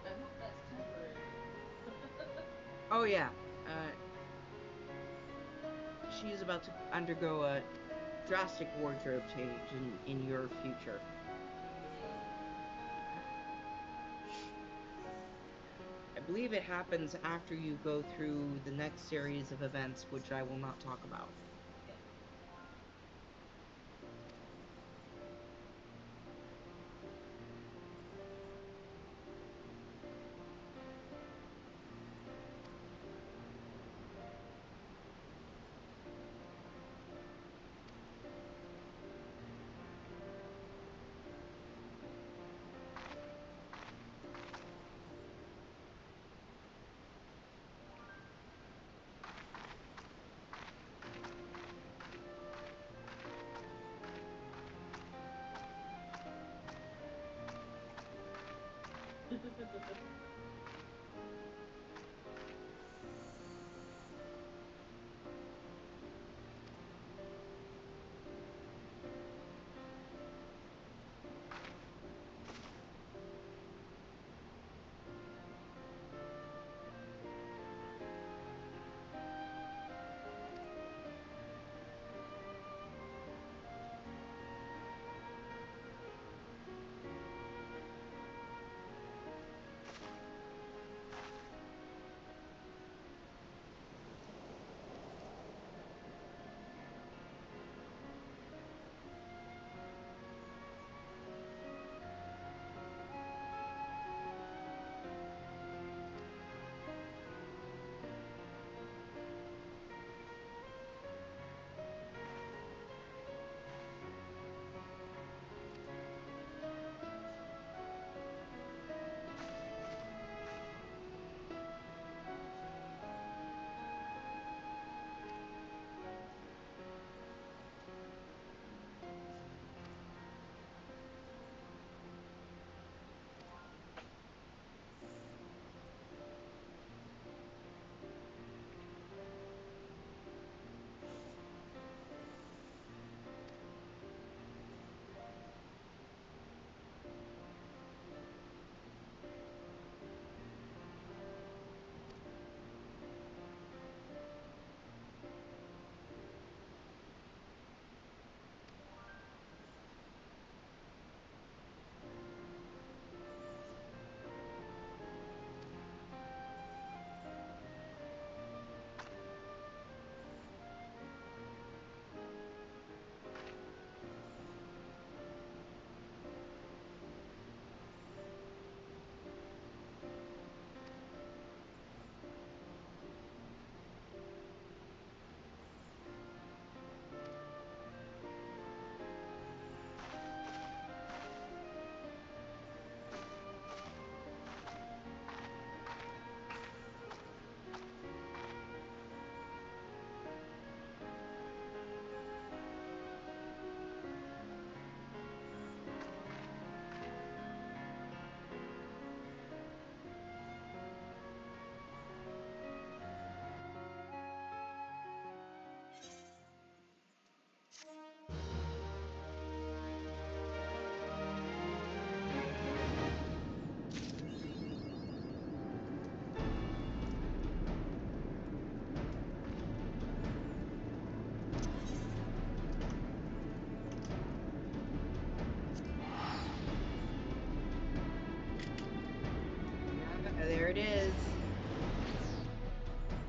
I hope that's temporary. Oh yeah. She's about to undergo a drastic wardrobe change in your future. I believe it happens after you go through the next series of events, which I will not talk about. Okay.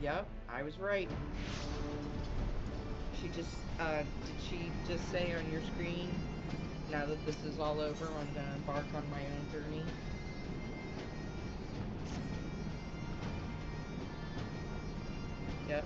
Yep, I was right. She just, did she just say on your screen, now that this is all over, I'm gonna embark on my own journey? Yep.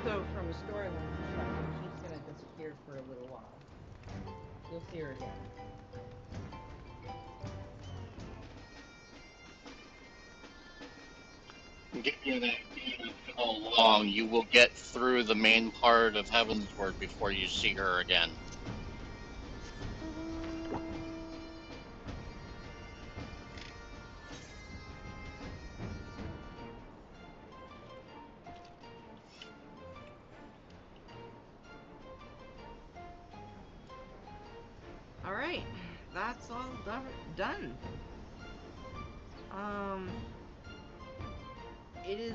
So, from a storyline perspective, she's gonna disappear for a little while. You'll see her again. I'll give you an idea of how long you will get through the main part of Heavensward before you see her again. Alright, that's all done. It is,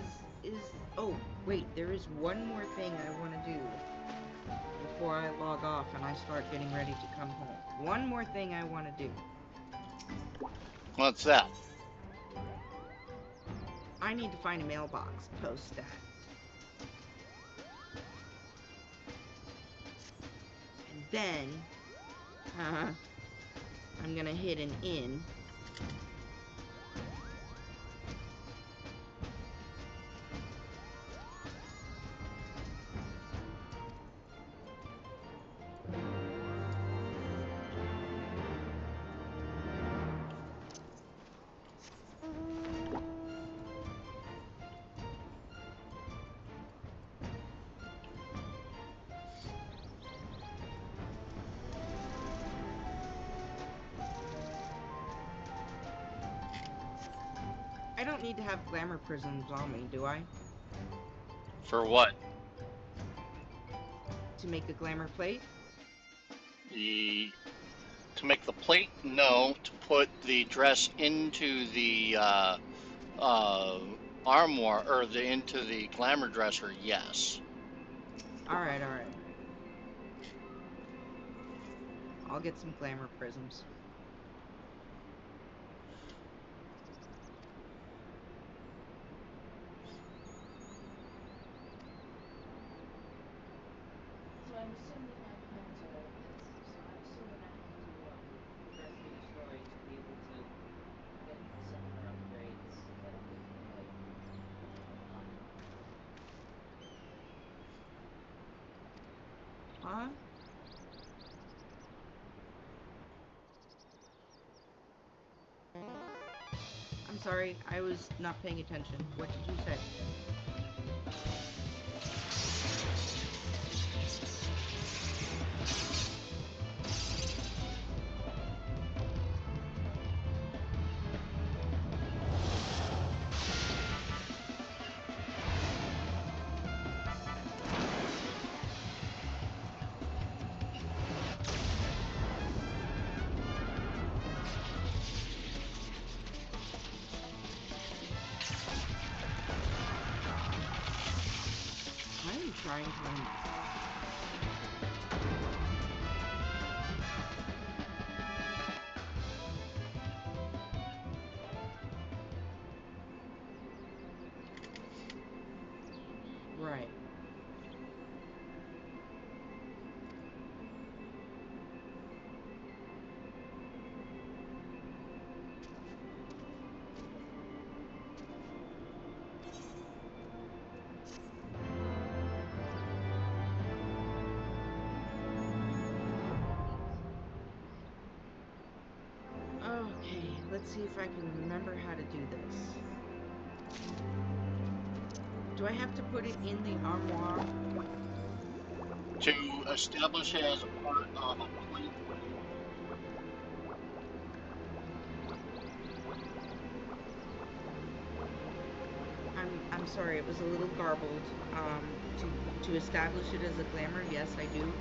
oh, wait, there is one more thing I want to do before I log off and I start getting ready to come home. One more thing I want to do. What's that? I need to find a mailbox, post that. And then, I'm gonna hit an inn. I don't need to have glamour prisms on me, do I? For what? To make a glamour plate? To make the plate? No. To put the dress into the armoire or into the glamour dresser? Yes. Alright, alright. I'll get some glamour prisms. So I'm assuming I have to. So I'm assuming I have to progress through the story to be able to get some of her upgrades that I'm looking at, like. Huh? I'm sorry, I was not paying attention. What did you say? I am trying to Alright. Okay, let's see if I can remember how to do this. Do I have to put it in the armoire? To establish it as a part of a plate. I'm sorry, it was a little garbled. To establish it as a glamour, yes, I do.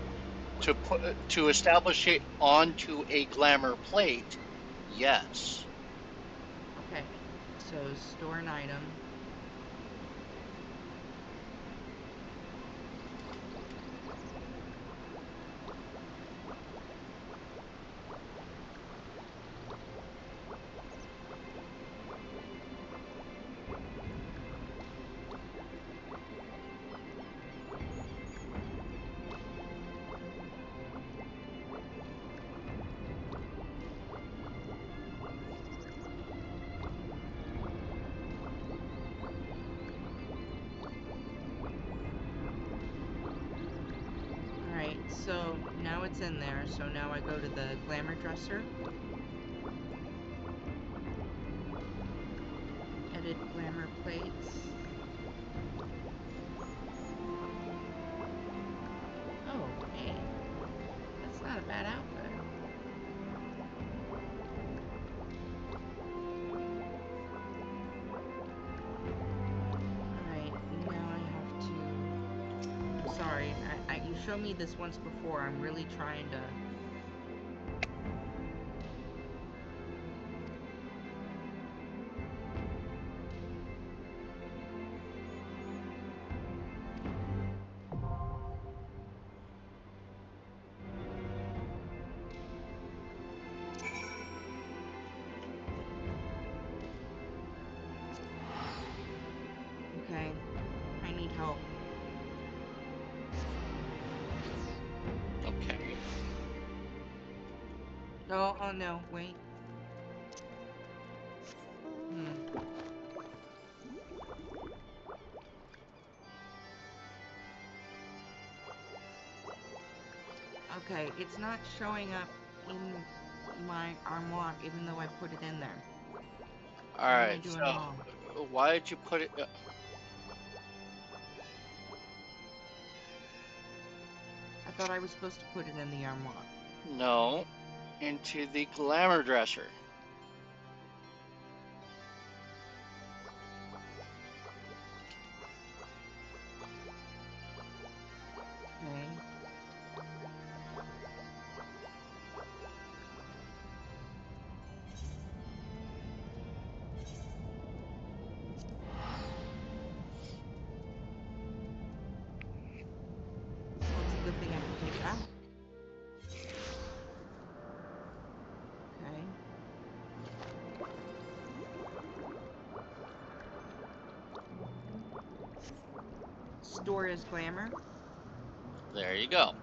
To establish it onto a glamour plate, yes. Okay, so store an item. Alright, so now it's in there, so now I go to the glamour dresser. Edit glamour plates. Oh, hey. That's not a bad outfit. Alright, now I have to... I'm sorry, you showed me this once before. I'm really trying to... Okay, I need help. Okay. Oh no, wait. Okay, it's not showing up in my armoire even though I put it in there. What am I Alright, doing so wrong? why did you put it... I thought I was supposed to put it in the armoire. No, into the glamour dresser. Okay. Well, it's a good thing I can take it out. Okay. Store as glamour. There you go.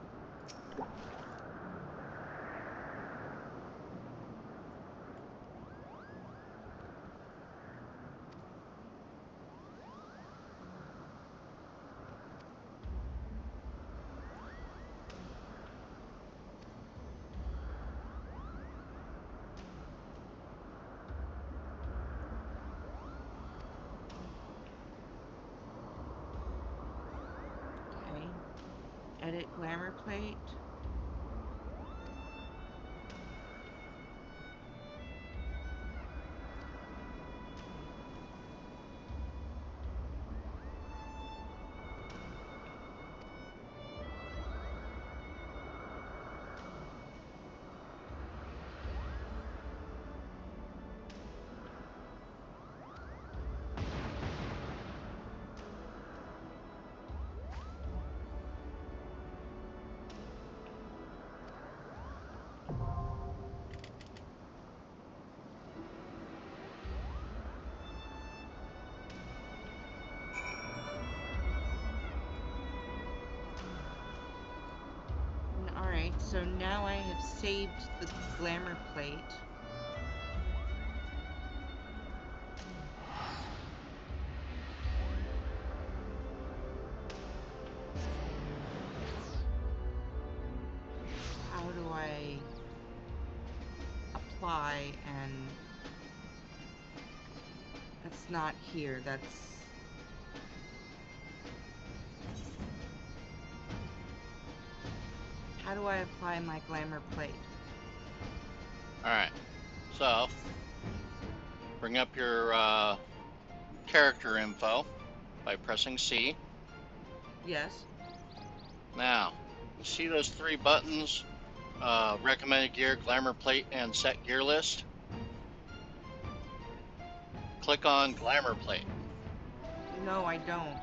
Okay. Edit glamour plate. So now I have saved the glamour plate. How do I apply and that's not here, that's how do I apply my glamour plate? Alright, so bring up your character info by pressing C. Yes. Now, you see those three buttons, recommended gear, glamour plate, and set gear list? Click on glamour plate. No, I don't.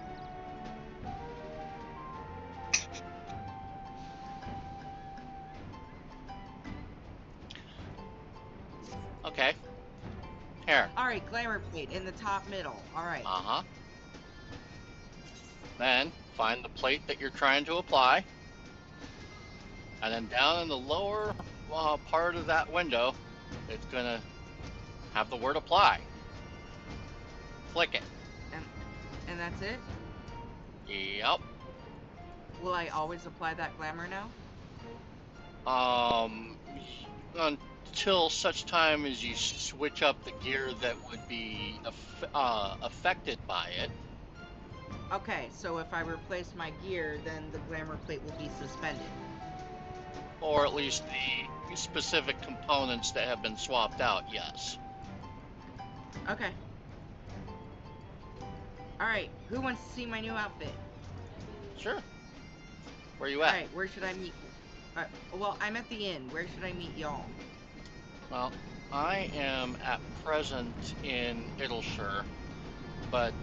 Okay. Here. Alright, glamour plate in the top middle. Alright. Uh-huh. Then find the plate that you're trying to apply. And then down in the lower part of that window, it's going to have the word apply. Click it. And that's it? Yep. Will I always apply that glamour now? Until such time as you switch up the gear that would be affected by it. Okay, so if I replace my gear, then the glamour plate will be suspended. Or at least the specific components that have been swapped out, yes. Okay. Alright, who wants to see my new outfit? Sure. Where you at? Alright, where should I meet? Well, I'm at the inn. Where should I meet y'all? Well, I am at present in Iddleshire, but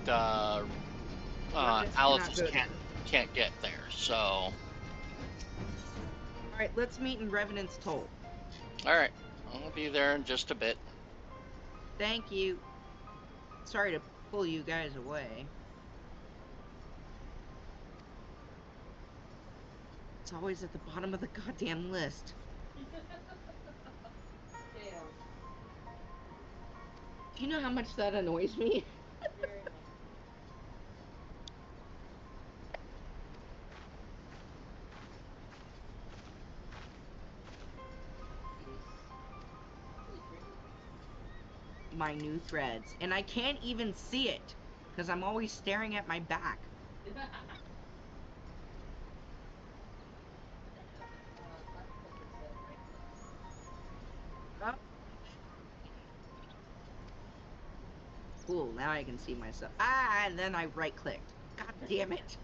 Alice can't get there, so... Alright, let's meet in Revenant's Toll. Alright, I'll be there in just a bit. Thank you. Sorry to pull you guys away. It's always at the bottom of the goddamn list. Damn. Do you know how much that annoys me? Very much. My new threads. And I can't even see it, because I'm always staring at my back. Oh. Cool, now I can see myself. Ah, and then I right-clicked. God damn it.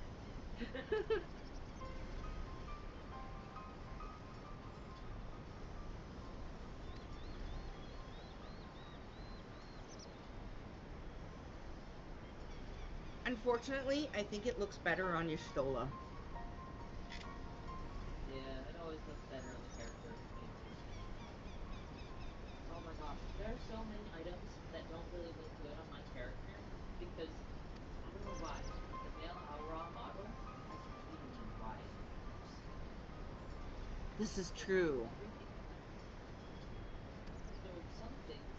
Unfortunately, I think it looks better on your Stola. Yeah, it always looks better on the character faces. Oh my gosh, there are so many items that don't really look good on my character because I don't know why. The male Aura model has really wide arms. This is true. So some things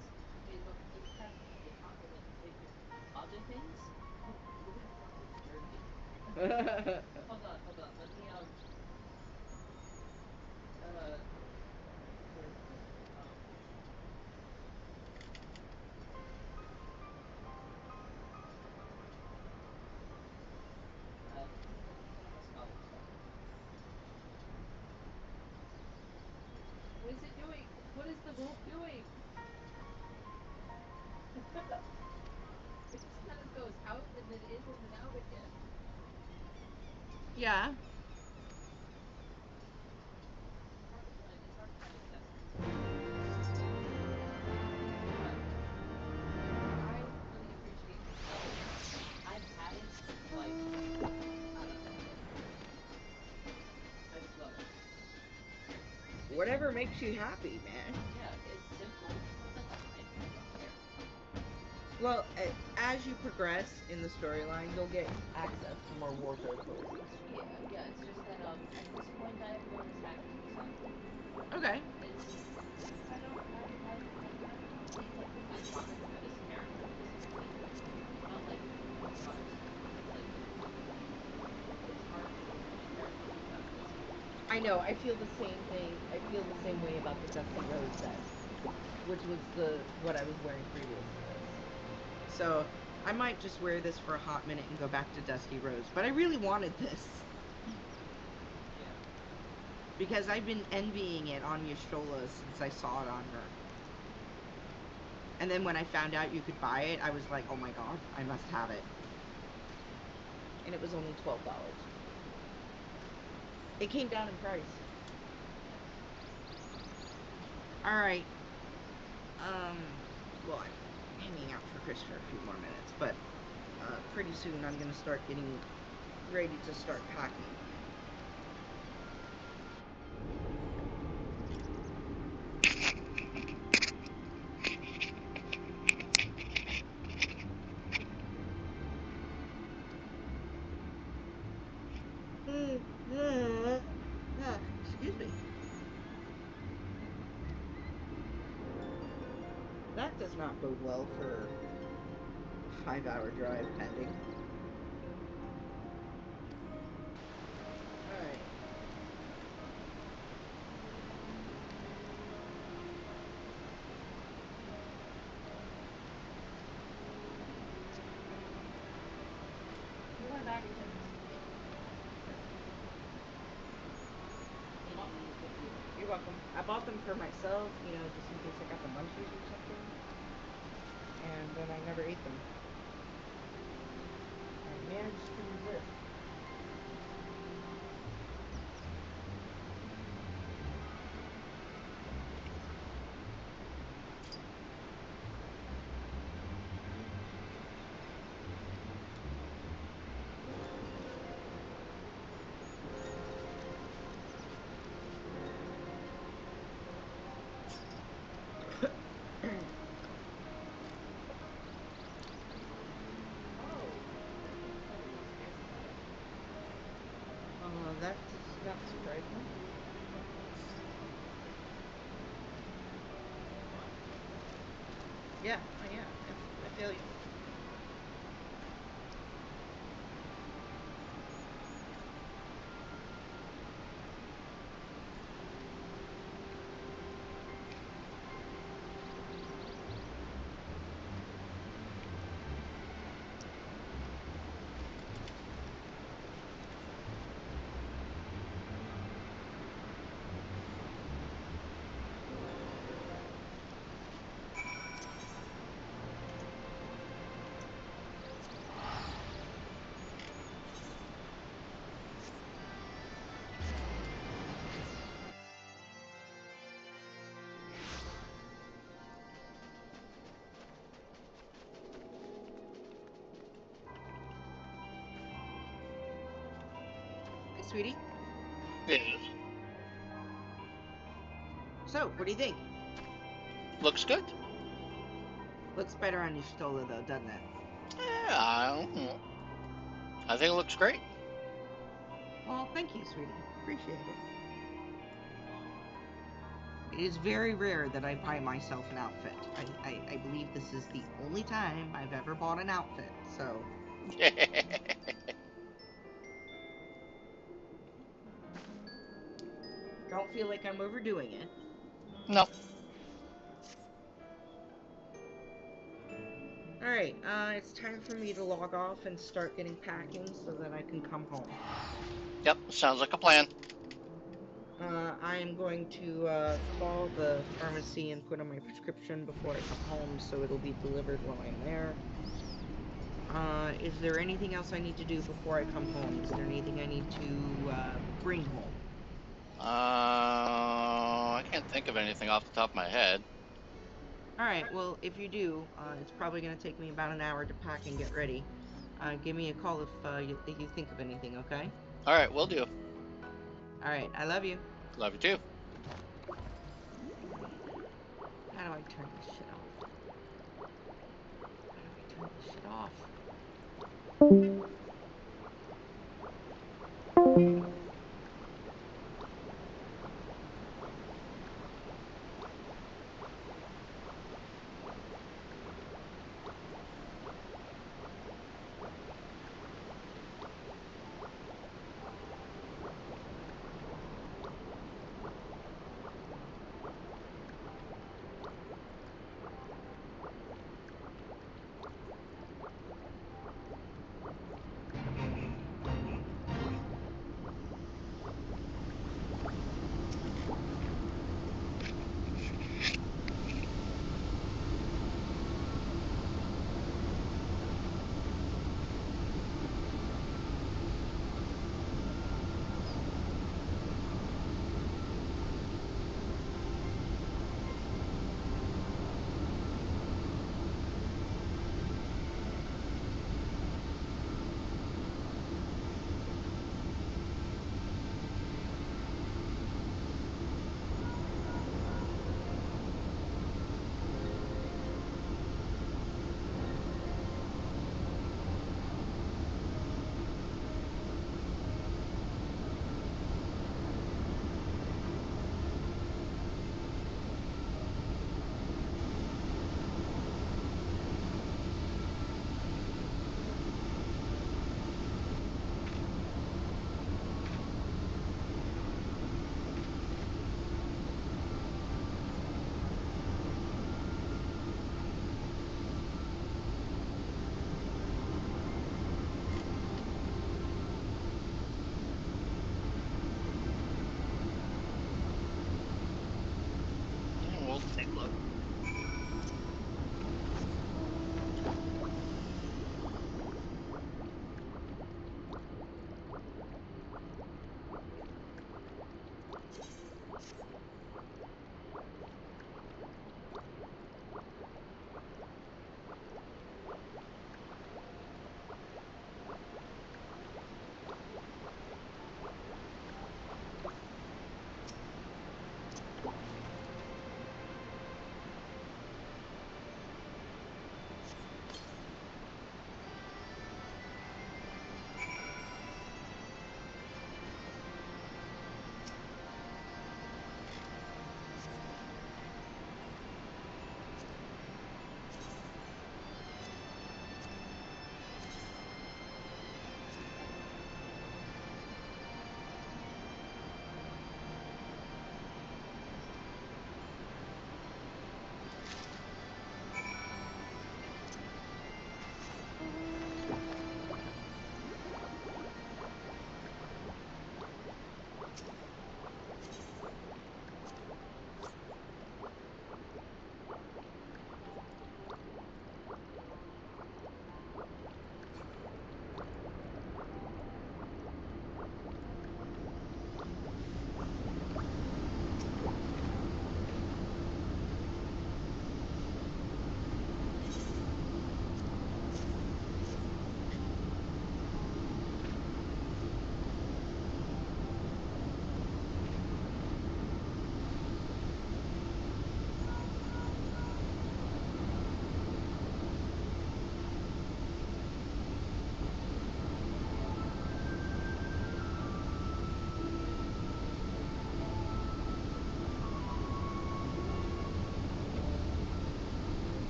they look impressive, they complement the figure. Other things, oh, look at the fucking jersey. Hold on, let me where is it? Put on my scholar stuff. What is it doing? What is the rope doing? It just kind of goes out and then in and then out again. Yeah. It's hard to find accessories. But I really appreciate this color. I've had it since like, I don't know when. I just love it. Whatever makes you happy, man. Yeah, it's simple. I don't care. Well, as you progress in the storyline, you'll get access to more Warthog poses. Yeah, yeah. It's just that at this point I have no attachments. Okay. It's I've never really like had fun with this character specifically. Not like obviously like it's hard to work on a character like that at this point. I know. I feel the same thing. I feel the same way about the Dusty Rose set, which was what I was wearing previous to this. So I might just wear this for a hot minute and go back to Dusty Rose. But I really wanted this Yeah. because I've been envying it on Y'shtola since I saw it on her. And then when I found out you could buy it, I was like, oh my god, I must have it. And it was only $12. It came down in price. Alright. Well, I'm hanging out for Chris for a few more minutes, but pretty soon I'm going to start getting ready to start packing. Excuse me. That does not bode well for a 5-hour drive pending. Alright. My baggage is You're welcome. I bought them for myself, you know, just in case I got the munchies or something. And then I never ate them. I managed to resist. That does not surprise me. Yeah, I feel you. Hi, sweetie. Yes. So, what do you think? Looks good. Looks better on Y'shtola, though, doesn't it? Yeah, I think it looks great. Well, thank you, sweetie. Appreciate it. It is very rare that I buy myself an outfit. I believe this is the only time I've ever bought an outfit, so... Don't feel like I'm overdoing it. No. Alright, it's time for me to log off and start getting packing so that I can come home. Yep, sounds like a plan. I am going to call the pharmacy and put on my prescription before I come home so it'll be delivered while I'm there. Is there anything else I need to do before I come home? Is there anything I need to bring home? I can't think of anything off the top of my head. Alright, well, if you do, it's probably going to take me about an hour to pack and get ready. Give me a call if you think of anything, okay? All right, will do. Alright, I love you. Love you too. How do I turn this shit off? Turn this shit off.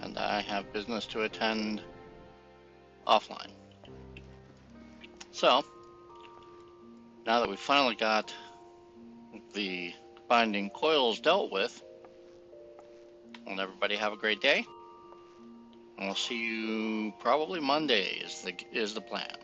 And I have business to attend offline. So, now that we finally got the binding coils dealt with, and everybody have a great day. And we'll see you probably Monday is the plan.